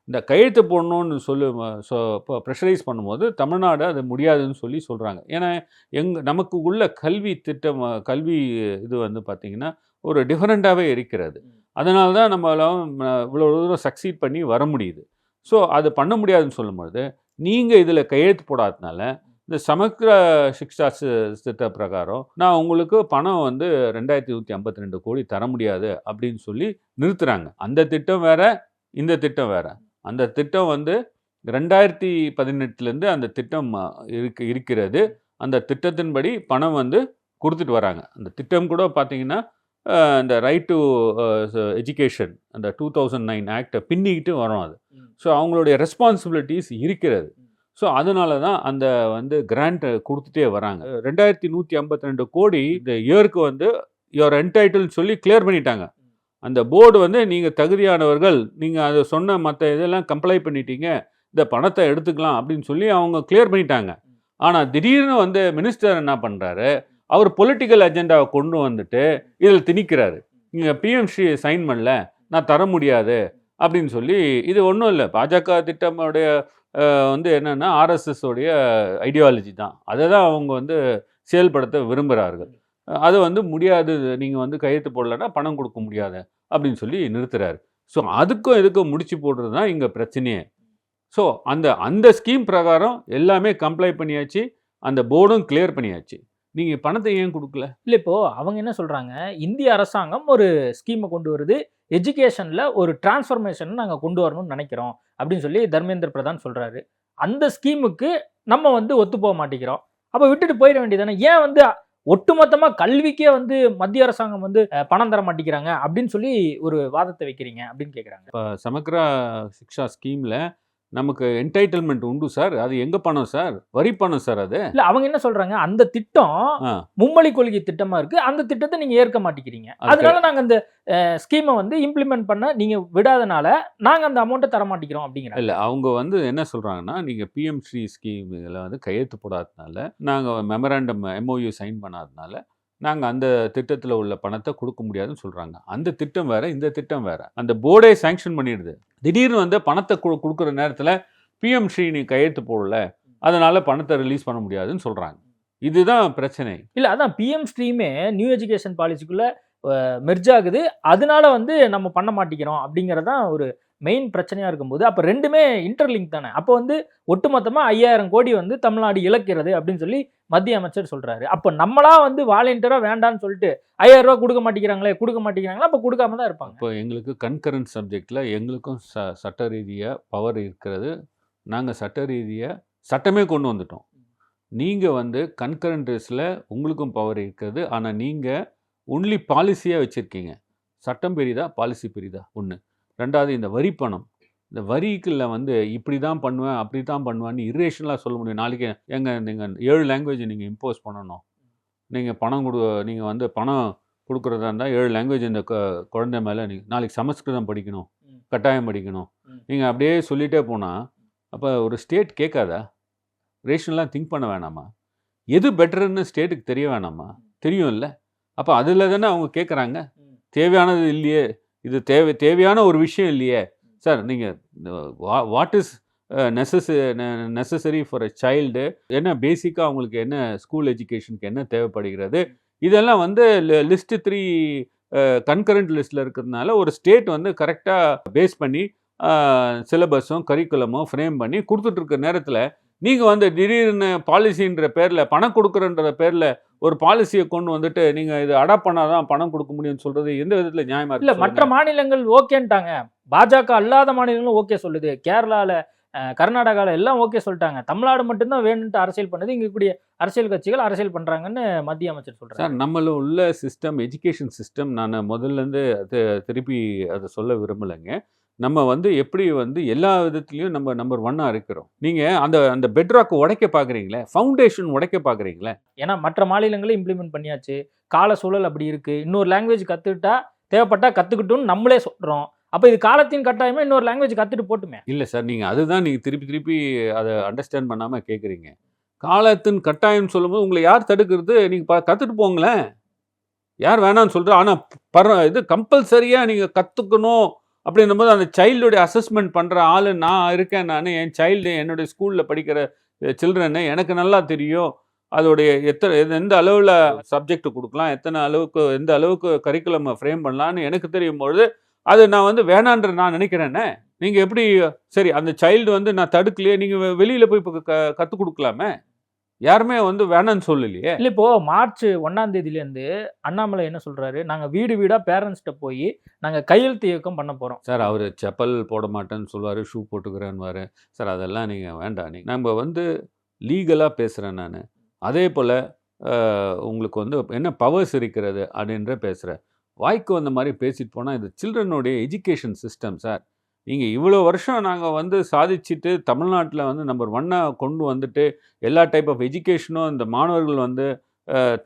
இந்த கையெழுத்து போடணும்னு இப்போ ப்ரெஷரைஸ் பண்ணும்போது தமிழ்நாடு அது முடியாதுன்னு சொல்லி சொல்கிறாங்க. ஏன்னா நமக்கு உள்ள கல்வி திட்டம், கல்வி இது வந்து பார்த்திங்கன்னா ஒரு டிஃப்ரெண்ட்டாகவே இருக்கிறது. அதனால தான் நம்மளாம் இவ்வளோ தூரம் சக்சீட் பண்ணி வர முடியுது. ஸோ அது பண்ண முடியாதுன்னு சொல்லும்போது நீங்கள் இதில் கையெழுத்து போடாதனால இந்த சமக்கிர சிக்ஷா திட்ட பிரகாரம் நான் உங்களுக்கு பணம் வந்து 2152 கோடி தர முடியாது அப்படின்னு சொல்லி நிறுத்துகிறாங்க. அந்த திட்டம் வேறு, இந்த திட்டம் வேறு. அந்த திட்டம் வந்து 2018 அந்த திட்டம் இருக்கிறது. அந்த திட்டத்தின்படி பணம் வந்து கொடுத்துட்டு வராங்க. அந்த திட்டம் கூட பார்த்தீங்கன்னா இந்த ரைட் டு எஜுகேஷன் அந்த 2009 ஆக்டை பின்னிக்கிட்டு வரும் அது. ஸோ அவங்களுடைய ரெஸ்பான்சிபிலிட்டிஸ் இருக்கிறது. ஸோ அதனால தான் அந்த வந்து கிராண்ட் கொடுத்துட்டே வராங்க. 2152 கோடி இந்த இயருக்கு வந்து யுவர் என்டைட்டில்னு சொல்லி கிளியர் பண்ணிட்டாங்க. அந்த போர்டு வந்து நீங்கள் தகுதியானவர்கள், நீங்கள் அதை சொன்ன மற்ற இதெல்லாம் கம்ப்ளை பண்ணிட்டீங்க, இந்த பணத்தை எடுத்துக்கலாம் அப்படின்னு சொல்லி அவங்க கிளியர் பண்ணிட்டாங்க. ஆனால் திடீர்னு வந்து மினிஸ்டர் என்ன பண்ணுறாரு, அவர் பொலிட்டிக்கல் அஜெண்டாவை கொண்டு வந்துட்டு இதில் திணிக்கிறாரு. நீங்கள் பிஎம்ஸ்ரீ சைன் பண்ணல, நான் தர முடியாது அப்படின்னு சொல்லி. இது ஒன்றும் இல்லை, பாஜக திட்டமுடைய வந்து என்னென்னா ஆர்எஸ்எஸோடைய ஐடியாலஜி தான். அதை தான் அவங்க வந்து செயல்படுத்த விரும்புகிறார்கள். அது வந்து முடியாது, நீங்கள் வந்து கையெழுத்து போடலைன்னா பணம் கொடுக்க முடியாது அப்படின்னு சொல்லி நிறுத்துறாரு. ஸோ அதுக்கும் இதுக்கும் முடிச்சு போடுறது தான் இங்கே பிரச்சனையே. ஸோ அந்த ஸ்கீம் பிரகாரம் எல்லாமே கம்ப்ளை பண்ணியாச்சு, அந்த போர்டும் கிளியர் பண்ணியாச்சு. நீங்கள் பணத்தை ஏன் கொடுக்கல? இல்ல இப்போ அவங்க என்ன சொல்றாங்க, இந்திய அரசாங்கம் ஒரு ஸ்கீம கொண்டு வருது. எஜுகேஷன்ல ஒரு டிரான்ஸ்ஃபர்மேஷன் நாங்க கொண்டு வரணும்னு நினைக்கிறோம். அப்படின்னு சொல்லி தர்மேந்திர பிரதான் சொல்றாரு. அந்த ஸ்கீமுக்கு நம்ம வந்து ஒத்து போக மாட்டேங்கிறோம். அப்ப விட்டுட்டு போயிட வேண்டியதானே. ஏன் வந்து ஒட்டுமொத்தமா கல்விக்கே வந்து மத்திய அரசாங்கம் வந்து பணம் தர மாட்டேங்கிறாங்க அப்படின்னு சொல்லி ஒரு வாதத்தை வைக்கிறீங்க அப்படின்னு கேட்குறாங்க. இப்போ சமக்ரா சிக்ஷா ஸ்கீமில் நமக்கு என்டைட்டில்மெண்ட் உண்டு சார். அது எங்கே பணம் சார்? வரி பணம் சார் அது. இல்ல அவங்க என்ன சொல்றாங்க, அந்த திட்டம் ஆ மும்மொழி கொள்கை திட்டமா இருக்கு. அந்த திட்டத்தை நீங்க ஏற்க மாட்டேங்கிறீங்க. அதனால நாங்க அந்த ஸ்கீமை வந்து இம்ப்ளிமெண்ட் பண்ண நீங்க விடாதனால நாங்க அந்த அமௌண்ட்டை தர மாட்டேங்கிறோம் அப்படிங்கிறாங்க. இல்லை, அவங்க வந்து என்ன சொல்கிறாங்கன்னா, நீங்கள் பிஎம் ஸ்ரீ ஸ்கீமில் வந்து கையெழுத்து போடாதனால, நாங்கள் மெமராண்டம் எம்ஓயு சைன் பண்ணாதனால, நாங்கள் அந்த திட்டத்தில் உள்ள பணத்தை கொடுக்க முடியாதுன்னு சொல்கிறாங்க. அந்த திட்டம் வேறு, இந்த திட்டம் வேறு. அந்த போர்டே சேங்ஷன் பண்ணிடுது. திடீர்னு வந்து பணத்தை கொடுக்குற நேரத்தில் பிஎம் ஸ்ரீ நீ கையெழுத்து போடல, அதனால பணத்தை ரிலீஸ் பண்ண முடியாதுன்னு சொல்கிறாங்க. இதுதான் பிரச்சனை. இல்ல அதான் பிஎம் ஸ்ட்ரீமே நியூ எஜுகேஷன் பாலிசிக்குள்ள மெர்ஜ் ஆகுது. அதனால வந்து நம்ம பண்ண மாட்டேங்கிறோம் அப்படிங்கிறது தான் ஒரு மெயின் பிரச்சனையா இருக்கும்போது, அப்ப ரெண்டுமே இன்டர்லிங்க் தானே. அப்போ வந்து ஒட்டுமொத்தமா 5000 கோடி வந்து தமிழ்நாடு இழக்கிறது அப்படின்னு சொல்லி மத்திய அமைச்சர் சொல்றாரு. அப்ப நம்மளா வந்து வாலண்டியரா வேண்டான்னு சொல்லிட்டு 5000 ரூபாய் கொடுக்க மாட்டேங்கிறாங்களா, அப்ப கொடுக்காம தான் இருப்பாங்க. இப்போ எங்களுக்கு கன்கரண்ட் சப்ஜெக்டில் எங்களுக்கும் சட்ட ரீதியாக பவர் இருக்கிறது. நாங்கள் சட்ட ரீதியாக சட்டமே கொண்டு வந்துட்டோம். நீங்கள் வந்து கன்கரண்ட் ரேஸில் உங்களுக்கும் பவர் இருக்கிறது. ஆனால் நீங்கள் ஒன்லி பாலிசியாக வச்சுருக்கீங்க. சட்டம் பெரிதா, பாலிசி பெரிதா? ஒன்று. ரெண்டாவது, இந்த வரி பணம். இந்த வரிக்குள்ள வந்து இப்படி தான் பண்ணுவேன், அப்படி தான் பண்ணுவேன்னு இரேஷனலாக சொல்ல முடியும். நாளைக்கு நீங்கள் 7 லாங்குவேஜ் நீங்கள் இம்போஸ் பண்ணணும். நீங்கள் நீங்கள் வந்து பணம் கொடுக்குறதா இருந்தால் 7 லாங்குவேஜ் இந்த குழந்தை மேலே நாளைக்கு சமஸ்கிருதம் படிக்கணும், கட்டாயம் படிக்கணும். நீங்கள் அப்படியே சொல்லிகிட்டே போனால் அப்போ ஒரு ஸ்டேட் கேட்காதா? ரேஷனலாக திங்க் பண்ண வேணாமா? எது பெட்டர்ன்னு ஸ்டேட்டுக்கு தெரிய வேணாமா? தெரியும் இல்லை? அப்போ அதில் தானே அவங்க கேட்குறாங்க. தேவையானது இல்லையே, இது தேவையான ஒரு விஷயம் இல்லையே சார். நீங்கள் what is necessary for a child, என்ன பேசிக்காக அவங்களுக்கு என்ன ஸ்கூல் எஜுகேஷனுக்கு என்ன தேவைப்படுகிறது, இதெல்லாம் வந்து லிஸ்ட்டு 3 கன்கரண்ட் லிஸ்ட்டில் இருக்கிறதுனால ஒரு ஸ்டேட் வந்து கரெக்டாக பேஸ் பண்ணி சிலபஸும் கரிக்குலமும் ஃப்ரேம் பண்ணி கொடுத்துட்ருக்க நேரத்தில் நீங்கள் வந்து திடீர்னு பாலிசின்ற பேரில், பணம் கொடுக்குறன்ற பேரில் ஒரு பாலிசியை கொண்டு வந்துட்டு நீங்கள் இது அடாப்ட் பண்ணாதான் பணம் கொடுக்க முடியும்னு சொல்கிறது எந்த விதத்தில் நியாயமாக இல்லை, இருக்கு? மற்ற மாநிலங்கள் ஓகேன்ட்டாங்க. பாஜக அல்லாத மாநிலங்களும் ஓகே சொல்லுது. கேரளாவில், கர்நாடகாவில் எல்லாம் ஓகே சொல்லிட்டாங்க. தமிழ்நாடு மட்டும்தான் வேணும்ட்டு அரசியல் பண்ணுது. இங்கே கூடிய அரசியல் கட்சிகள் அரசியல் பண்ணுறாங்கன்னு மத்திய அமைச்சர் சொல்கிறார். சார், நம்மள உள்ள சிஸ்டம், எஜுகேஷன் சிஸ்டம், நான் முதல்லேருந்து திருப்பி அதை சொல்ல விரும்பலைங்க. நம்ம வந்து எப்படி வந்து எல்லா விதத்துலையும் நம்ம நம்பர் 1 இருக்கிறோம். நீங்கள் அந்த பெட்ராக் உடைக்க பார்க்குறீங்களே, ஃபவுண்டேஷன் உடைக்க பார்க்குறீங்களே. ஏன்னா மற்ற மாநிலங்களே இம்ப்ளிமெண்ட் பண்ணியாச்சு. கால சூழல் அப்படி இருக்குது. இன்னொரு லாங்குவேஜ் கற்றுக்கிட்டா தேவைப்பட்டா கற்றுக்கிட்டோன்னு நம்மளே சொல்கிறோம். அப்போ இது காலத்தின் கட்டாயமாக இன்னொரு லாங்குவேஜ் கற்றுட்டு போட்டுமே. இல்லை சார், அதுதான் நீங்கள் திருப்பி அதை அண்டர்ஸ்டாண்ட் பண்ணாமல் கேட்குறீங்க. காலத்தின் கட்டாயம் சொல்லும்போது உங்களை யார் தடுக்கிறது? நீங்கள் கற்றுட்டு போங்களேன். யார் வேணான்னு சொல்கிறா? ஆனால் இது கம்பல்சரியாக நீங்கள் கற்றுக்கணும் அப்படின்னும் போது அந்த சைல்டுடைய அசஸ்மெண்ட் பண்ணுற ஆள் நான் இருக்கேன். என் சைல்டு, என்னுடைய ஸ்கூலில் படிக்கிற சில்ட்ரன்னு எனக்கு நல்லா தெரியும். அதோடைய எந்த அளவில் சப்ஜெக்ட் கொடுக்கலாம், எந்த அளவுக்கு கரிக்குலம் ஃப்ரேம் பண்ணலான்னு எனக்கு தெரியும் பொழுது அது நான் வந்து வேணான்ற நான் நினைக்கிறேன்னே. நீங்கள் எப்படி சரி அந்த சைல்டு வந்து நான் தடுக்கலையே, நீங்கள் வெளியில் போய் இப்போ கற்றுக் கொடுக்கலாமே. யாருமே வந்து வேணான்னு சொல்லலையே. இல்லை, இப்போ மார்ச் 1ஆம் தேதியிலேருந்து அண்ணாமலை என்ன சொல்றாரு, நாங்கள் வீடு வீடாக பேரண்ட்ஸ்கிட்ட போய் நாங்கள் கையெழுத்து இயக்கம் பண்ண போகிறோம். சார், அவர் செப்பல் போட மாட்டேன்னு சொல்லுவார், ஷூ போட்டுக்கிறேன்னு சார். அதெல்லாம் நீங்கள் வேண்டாம். நம்ம வந்து லீகலாக பேசுகிறேன் நான். அதே போல் உங்களுக்கு வந்து என்ன பவர்ஸ் இருக்கிறது அப்படின்ற பேசுகிறேன். வாய்க்கு வந்த மாதிரி பேசிட்டு போனால் இது சில்ட்ரனுடைய எஜுகேஷன் சிஸ்டம் சார். நீங்கள் இவ்வளோ வருஷம் நாங்கள் வந்து சாதிச்சுட்டு தமிழ்நாட்டில் வந்து நம்பர் 1 கொண்டு வந்துட்டு எல்லா டைப் ஆஃப் எஜுகேஷனும் இந்த மாணவர்கள் வந்து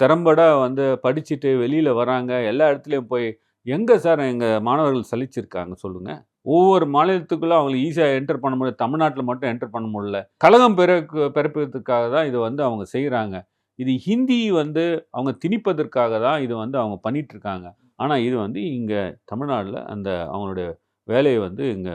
திறம்பட வந்து படிச்சுட்டு வெளியில் வராங்க. எல்லா இடத்துலையும் போய் எங்கே சார் எங்கள் மாணவர்கள் சலிச்சிருக்காங்க சொல்லுங்கள். ஒவ்வொரு மாநிலத்துக்குள்ளே அவங்களை ஈஸியாக என்டர் பண்ண முடியல, தமிழ்நாட்டில் மட்டும் என்டர் பண்ண முடியல. கழகம் பிறப்பதற்காக தான் இது வந்து அவங்க செய்கிறாங்க. இது ஹிந்தி வந்து அவங்க திணிப்பதற்காக தான் இது வந்து அவங்க பண்ணிகிட்ருக்காங்க. ஆனால் இது வந்து இங்கே தமிழ்நாட்டில் அந்த அவங்களுடைய வேலையை வந்து இங்கே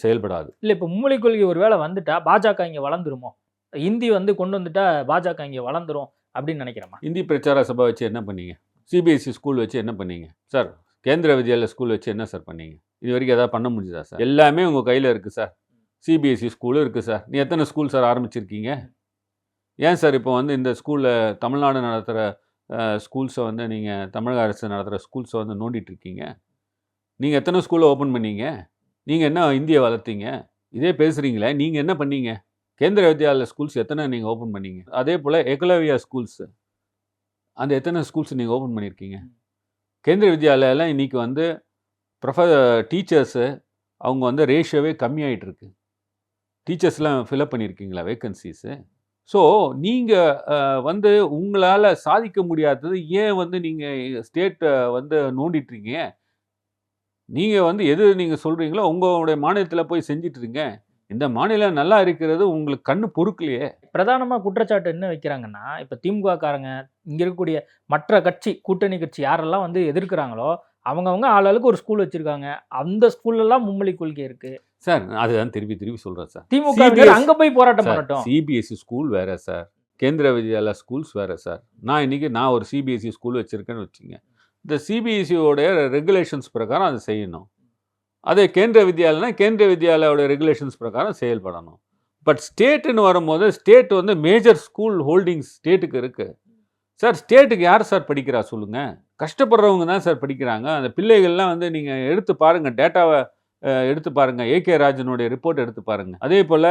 செயல்படாது. இல்லை, இப்போ மும்மொழி கொள்கை ஒரு வேளை வந்துட்டா பாஜக இங்கே வளர்ந்துருமோ? ஹிந்தி வந்து கொண்டு வந்துட்டா பாஜக இங்கே வளர்ந்துரும் அப்படின்னு நினைக்கிறேம்மா. ஹிந்தி பிரச்சார சபை வச்சு என்ன பண்ணீங்க? சிபிஎஸ்சி ஸ்கூல் வச்சு என்ன பண்ணீங்க சார்? கேந்திர வித்யாலயா ஸ்கூல் வச்சு என்ன சார் பண்ணீங்க? இது வரைக்கும் எதாவது பண்ண முடியுதா சார்? எல்லாமே உங்கள் கையில் இருக்குது சார். சிபிஎஸ்சி ஸ்கூலும் இருக்குது சார். நீ எத்தனை ஸ்கூல் சார் ஆரம்பிச்சிருக்கீங்க? ஏன் சார் இப்போ வந்து இந்த ஸ்கூலில் தமிழ்நாடு நடத்துகிற ஸ்கூல்ஸை வந்து நீங்கள் தமிழக அரசு நடத்துகிற ஸ்கூல்ஸை வந்து நோண்டிட்டு இருக்கீங்க? நீங்கள் எத்தனை ஸ்கூலை ஓப்பன் பண்ணீங்க? நீங்கள் என்ன இந்தியை வளர்த்தீங்க? இதே பேசுகிறீங்களே, நீங்கள் என்ன பண்ணீங்க? கேந்திர வித்யாலயா ஸ்கூல்ஸ் எத்தனை நீங்கள் ஓப்பன் பண்ணீங்க? அதே போல் ஏகலவ்யா ஸ்கூல்ஸு, அந்த எத்தனை ஸ்கூல்ஸ் நீங்கள் ஓப்பன் பண்ணியிருக்கீங்க? கேந்திர வித்யாலயாவில் இன்றைக்கி வந்து டீச்சர்ஸு அவங்க வந்து ரேஷியோவே கம்மியாயிட்டு இருக்கு. டீச்சர்ஸ்லாம் ஃபில்அப் பண்ணியிருக்கீங்களா வேக்கன்சிஸு? ஸோ நீங்கள் வந்து உங்களால் சாதிக்க முடியாதது ஏன் வந்து நீங்கள் ஸ்டேட்டை வந்து நோண்டிட்டுருக்கீங்க? நீங்கள் வந்து எது நீங்கள் சொல்கிறீங்களோ உங்களுடைய மாநிலத்தில் போய் செஞ்சிட்ருங்க. இந்த மாநிலம் நல்லா இருக்கிறது உங்களுக்கு கண்ணு பொறுக்கலையே. பிரதானமா குற்றச்சாட்டு என்ன வைக்கிறாங்கன்னா, இப்ப திமுககாரங்க, இங்க இருக்கக்கூடிய மற்ற கட்சி, கூட்டணி கட்சி யாரெல்லாம் வந்து எதிர்க்கிறாங்களோ, அவங்கவங்க ஆளாளுக்கு ஒரு ஸ்கூல் வச்சிருக்காங்க. அந்த ஸ்கூல்லலாம் மும்மொழி கொள்கை இருக்கு. சார் அதுதான் திருப்பி திருப்பி சொல்கிறேன் சார். திமுக அங்க போய் போராட்டம் பண்ணட்டும். சிபிஎஸ்சி ஸ்கூல் வேற சார், கேந்திர வித்யாலயா ஸ்கூல்ஸ் வேற சார். நான் ஒரு சிபிஎஸ்சி ஸ்கூல் வச்சுருக்கேன்னு வச்சுங்க. இந்த சிபிஎஸ்சியோடைய ரெகுலேஷன்ஸ் பிரகாரம் அதை செய்யணும். அதே கேந்திர வித்யாலயனா கேந்திர வித்யாலயோட ரெகுலேஷன்ஸ் பிரகாரம் செயல்படணும். பட் ஸ்டேட்டுன்னு வரும்போது ஸ்டேட் வந்து மேஜர் ஸ்கூல் ஹோல்டிங்ஸ் ஸ்டேட்டுக்கு இருக்குது சார். ஸ்டேட்டுக்கு யார் சார் படிக்கிறா சொல்லுங்கள்? கஷ்டப்படுறவங்க தான் சார் படிக்கிறாங்க. அந்த பிள்ளைகள்லாம் வந்து நீங்கள் எடுத்து பாருங்கள், டேட்டாவை எடுத்து பாருங்கள், ஏகே ராஜனுடைய ரிப்போர்ட் எடுத்து பாருங்கள். அதே போல்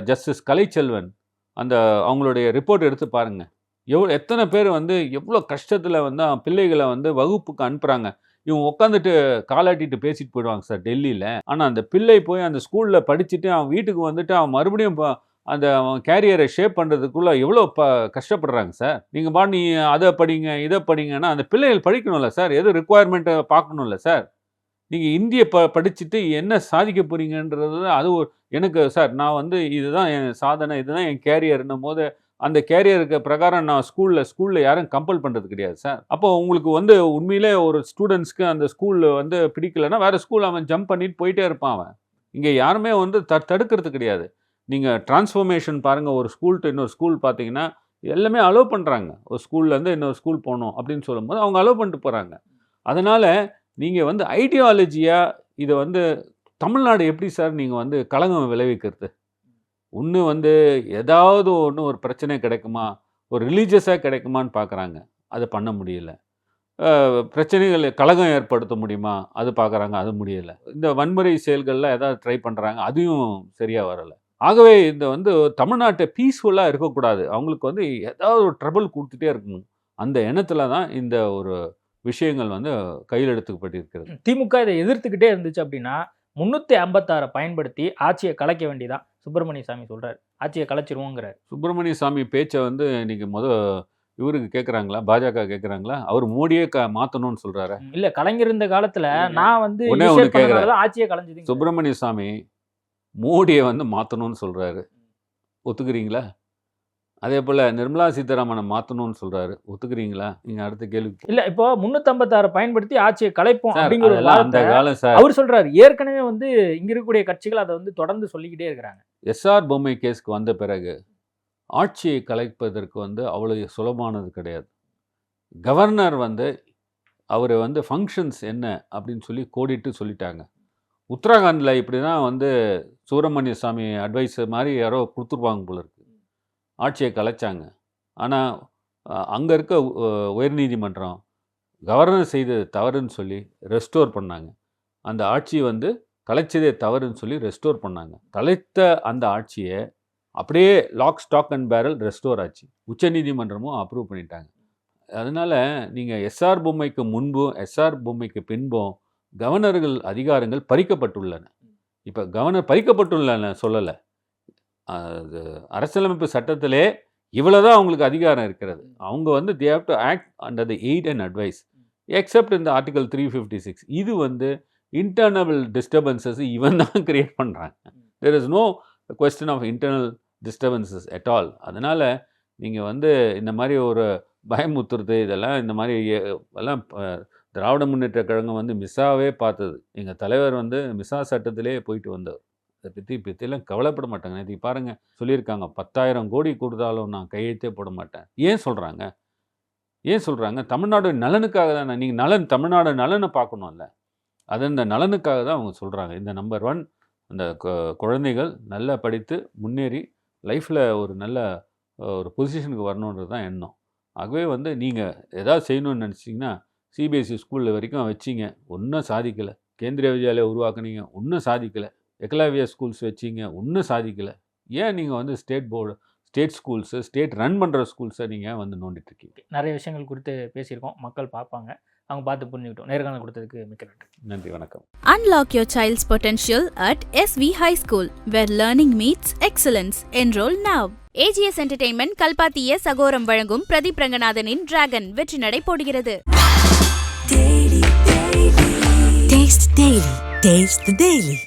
ஜஸ்டிஸ் கலைச்செல்வன் அந்த அவங்களுடைய ரிப்போர்ட் எடுத்து பாருங்கள். எத்தனை பேர் வந்து எவ்வளோ கஷ்டத்தில் வந்து பிள்ளைகளை வந்து வகுப்புக்கு அனுப்புகிறாங்க. இவங்க உட்காந்துட்டு காலாட்டிட்டு பேசிட்டு போயிடுவாங்க சார் டெல்லியில். ஆனால் அந்த பிள்ளை போய் அந்த ஸ்கூலில் படிச்சுட்டு அவன் வீட்டுக்கு வந்துட்டு அவன் மறுபடியும் அந்த கேரியரை ஷேப் பண்ணுறதுக்குள்ளே எவ்வளோ கஷ்டப்படுறாங்க சார். நீங்கள் நீ அதை படிங்க இதை படிங்கன்னா அந்த பிள்ளைகள் படிக்கணும்ல சார், எது ரிக்குவயர்மெண்ட்டை பார்க்கணும்ல சார். நீங்கள் இந்தியை படிச்சுட்டு என்ன சாதிக்க போகிறீங்கன்றது அது எனக்கு சார். நான் வந்து இதுதான் என் சாதனை, இதுதான் என் கேரியர்னும் போது அந்த கேரியருக்கு பிரகாரம் நான் ஸ்கூலில் யாரும் கம்பல் பண்ணுறது கிடையாது சார். அப்போ உங்களுக்கு வந்து உண்மையிலே ஒரு ஸ்டூடெண்ட்ஸ்க்கு அந்த ஸ்கூலில் வந்து பிடிக்கலைன்னா வேறு ஸ்கூல் அவன் ஜம்ப் பண்ணிட்டு போயிட்டே இருப்பான் அவன். இங்கே யாருமே வந்து தடுக்கிறது கிடையாது. நீங்கள் டிரான்ஸ்ஃபர்மேஷன் பாருங்கள், ஒரு ஸ்கூல் டு இன்னொரு ஸ்கூல் பார்த்தீங்கன்னா எல்லாமே அலோவ் பண்ணுறாங்க. ஒரு ஸ்கூல்லேருந்து இன்னொரு ஸ்கூல் போகணும் அப்படின்னு சொல்லும்போது அவங்க அலோவ் பண்ணிட்டு போகிறாங்க. அதனால் நீங்கள் வந்து ஐடியாலஜியாக இதை வந்து தமிழ்நாடு எப்படி சார் நீங்கள் வந்து களங்கம் விளைவிக்கிறது? ஒன்று வந்து ஏதாவது ஒரு பிரச்சனை கிடைக்குமா, ஒரு ரிலீஜியஸாக கிடைக்குமான்னு பார்க்குறாங்க, அது பண்ண முடியல. பிரச்சனைகள் கலகம் ஏற்படுத்த முடியுமா, அது பார்க்குறாங்க, அது முடியலை. இந்த வன்முறை செயல்களில் ஏதாவது ட்ரை பண்ணுறாங்க, அதையும் சரியாக வரலை. ஆகவே இந்த வந்து தமிழ்நாட்டை பீஸ்ஃபுல்லாக இருக்கக்கூடாது, அவங்களுக்கு வந்து ஏதாவது ஒரு ட்ரபிள் கொடுத்துட்டே இருக்கணும். அந்த எண்ணத்தில் தான் இந்த ஒரு விஷயங்கள் வந்து கையில் எடுத்துக்கப்பட்டிருக்கிறது. திமுக இதை எதிர்த்துக்கிட்டே இருந்துச்சு அப்படின்னா 356 பயன்படுத்தி ஆட்சியை கலைக்க வேண்டியதான். சுப்பிரமணிய சாமி சொல்றாரு, ஆட்சியை கலைச்சிருவோங்கிறார். சுப்பிரமணிய சாமி பேச்சை வந்து இன்னைக்கு இவருக்கு கேட்குறாங்களா, பாஜக கேட்குறாங்களா? அவர் மோடியே மாற்றணும்னு சொல்கிறாரு. இல்லை, கலைஞர் இந்த காலத்தில் நான் வந்து ஆட்சியை கலைஞ்சது. சுப்பிரமணிய சாமி மோடியை வந்து மாற்றணும்னு சொல்கிறாரு, ஒத்துக்கிறீங்களா? அதே போல் நிர்மலா சீதாராமனை மாற்றணும்னு சொல்கிறாரு, ஒத்துக்கிறீங்களா? நீங்கள் அடுத்த கேள்வி. இல்லை, இப்போ 356 பயன்படுத்தி ஆட்சியை கலைப்போம் அப்படிங்கிற அந்த காலம் சார். அவர் சொல்கிறார். ஏற்கனவே வந்து இங்கே இருக்கக்கூடிய கட்சிகள் அதை வந்து தொடர்ந்து சொல்லிக்கிட்டே இருக்கிறாங்க. எஸ்ஆர் பொம்மை கேஸ்க்கு வந்த பிறகு ஆட்சியை கலைப்பதற்கு வந்து அவ்வளோ சுலபமானது கிடையாது. கவர்னர் வந்து அவர் வந்து ஃபங்க்ஷன்ஸ் என்ன அப்படின்னு சொல்லி கோடிட்டு சொல்லிட்டாங்க. உத்தராகண்டில் இப்படி தான் வந்து சுப்பிரமணிய சாமி அட்வைஸர் மாதிரி யாரோ கொடுத்துருவாங்க போல இருக்கு, ஆட்சியை கலைச்சாங்க. ஆனால் அங்கே இருக்க உயர்நீதிமன்றம் கவர்னர் செய்தது தவறுன்னு சொல்லி ரெஸ்டோர் பண்ணாங்க. அந்த ஆட்சியை வந்து கலைச்சதே தவறுன்னு சொல்லி ரெஸ்டோர் பண்ணாங்க. கலைத்த அந்த ஆட்சியை அப்படியே lock stock and barrel restore ஆச்சு. உச்சநீதிமன்றமும் அப்ரூவ் பண்ணிட்டாங்க. அதனால் நீங்கள் எஸ்ஆர் பொம்மைக்கு முன்பும் எஸ்ஆர் பொம்மைக்கு பின்பும் கவர்னர்கள் அதிகாரங்கள் பறிக்கப்பட்டுள்ளன. இப்போ கவர்னர் பறிக்கப்பட்டுள்ளன சொல்லலை, அது அரசியலமைப்பு சட்டத்திலே இவ்வளோதான் அவங்களுக்கு அதிகாரம் இருக்கிறது. அவங்க வந்து they have to act under the aid and advice except இந்த ஆர்டிகல் 356. இது வந்து இன்டர்னல் டிஸ்டர்பன்சஸ் இவன் தான் கிரியேட் பண்ணுறாங்க. There is no question of internal disturbances at all. அதனால் நீங்கள் வந்து இந்த மாதிரி ஒரு பயமுத்துறது இதெல்லாம் இந்த மாதிரி எல்லாம் திராவிட முன்னேற்ற கழகம் வந்து மிஸ்ஸாகவே பார்த்தது. எங்கள் தலைவர் வந்து மிஸ்ஸா சட்டத்திலே போயிட்டு வந்தவர். அதை பற்றிலாம் கவலைப்பட மாட்டாங்க. நேற்று பாருங்கள் சொல்லியிருக்காங்க, 10,000 கோடி கொடுத்தாலும் நான் கையெழுத்தே போட மாட்டேன். ஏன் சொல்கிறாங்க? தமிழ்நாடு நலனுக்காக தானே. நீங்கள் தமிழ்நாடு நலனை பார்க்கணும்ல, அது இந்த நலனுக்காக தான் அவங்க சொல்கிறாங்க. இந்த நம்பர் 1 அந்த குழந்தைகள் நல்லா படித்து முன்னேறி லைஃப்பில் ஒரு நல்ல ஒரு பொசிஷனுக்கு வரணுன்றது தான் எண்ணம். ஆகவே வந்து நீங்கள் ஏதாவது செய்யணும்னு நினச்சிங்கன்னா சிபிஎஸ்சி ஸ்கூலில் வரைக்கும் வச்சிங்க, ஒன்றும் சாதிக்கலை. கேந்திரிய வித்யாலயா உருவாக்குனீங்க, ஒன்றும் சாதிக்கலை. எக்கலாவியா ஸ்கூல்ஸ் வச்சிங்க, ஒன்றும் சாதிக்கலை. ஏன் நீங்கள் வந்து ஸ்டேட் ஸ்கூல்ஸு, ஸ்டேட் ரன் பண்ணுற ஸ்கூல்ஸை நீங்கள் வந்து நோண்டிட்டுருக்கீங்க? நிறைய விஷயங்கள் குறித்து பேசியிருக்கோம். மக்கள் பார்ப்பாங்க, அவங்க பார்த்து புரிஞ்சுக்கிட்டோம். நேர்காணல் கொடுத்ததுக்கு மிக்க நன்றி. நன்றி, வணக்கம். Unlock your child's potential at SV High School, where learning meets excellence. Enroll now. AGS Entertainment கல்பாத்திய சகோரம் வழங்கும் பிரதீப் ரங்கநாதனின் டிராகன் வெற்றி நடை போடுகிறது. Taste the Daily.